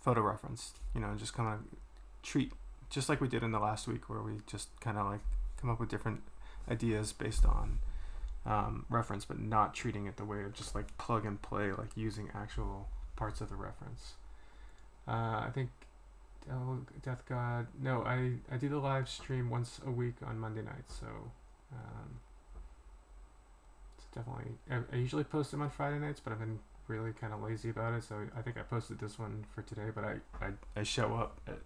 photo reference, you know, just kind of treat, just like we did in the last week where we just kind of like come up with different ideas based on reference, but not treating it the way of just like plug and play, like using actual parts of the reference. I think Death God, no, I do the live stream once a week on Monday nights, so it's definitely, I usually post them on Friday nights, but I've been really kind of lazy about it, so I think I posted this one for today, but I show up at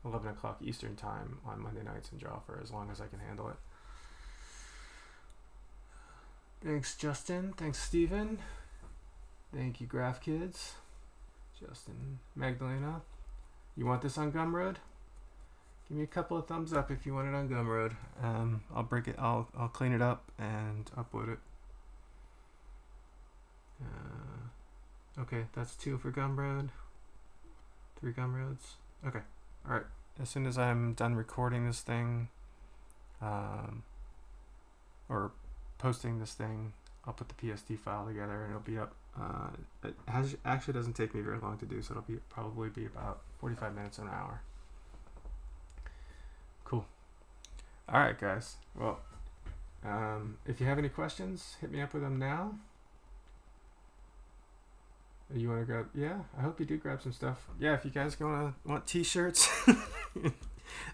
11 o'clock Eastern time on Monday nights and draw for as long as I can handle it. Thanks, Justin. Thanks, Steven. Thank you, Graph Kids. Justin, Magdalena, you want this on Gumroad? Give me a couple of thumbs up if you want it on Gumroad. I'll break it. I'll clean it up and upload it. Okay, that's 2 for Gumroad. 3 Gumroads. Okay, all right. As soon as I'm done recording this thing, or posting this thing, I'll put the PSD file together and it'll be up. It actually doesn't take me very long to do, so it'll probably be about 45 minutes, an hour. Cool. All right, guys. Well, if you have any questions, hit me up with them now. You want to grab? Yeah, I hope you do grab some stuff. Yeah, if you guys want T-shirts,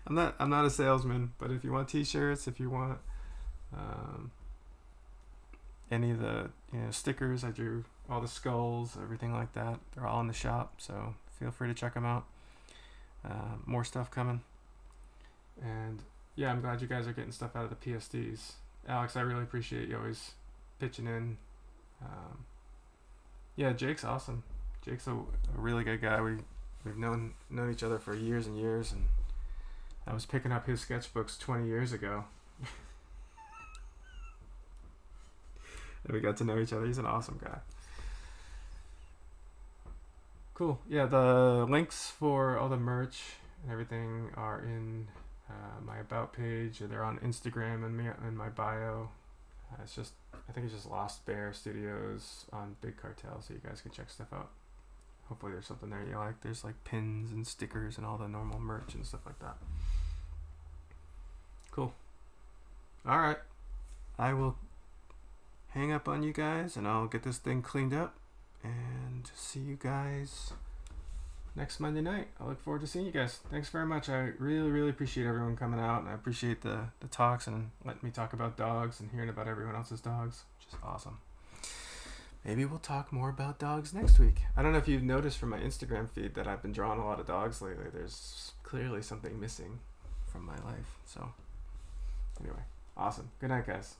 I'm not a salesman, but if you want T-shirts, if you want any of the stickers I drew, all the skulls, everything like that, they're all in the shop, so feel free to check them out. More stuff coming, and yeah, I'm glad you guys are getting stuff out of the PSDs. Alex, I really appreciate you always pitching in. Yeah, Jake's awesome. Jake's a really good guy. We've known each other for years and years, and I was picking up his sketchbooks 20 years ago. And we got to know each other. He's an awesome guy. Cool. Yeah, the links for all the merch and everything are in my about page, or they're on Instagram and in my bio. I think it's just Lost Bear Studios on Big Cartel, so you guys can check stuff out. Hopefully there's something there you like. There's like pins and stickers and all the normal merch and stuff like that. Cool. All right. I will hang up on you guys, and I'll get this thing cleaned up and see you guys next Monday night. I look forward to seeing you guys. Thanks very much. I really, really appreciate everyone coming out, and I appreciate the talks and letting me talk about dogs and hearing about everyone else's dogs, which is awesome. Maybe we'll talk more about dogs next week. I don't know if you've noticed from my Instagram feed that I've been drawing a lot of dogs lately. There's clearly something missing from my life. So anyway, awesome. Good night, guys.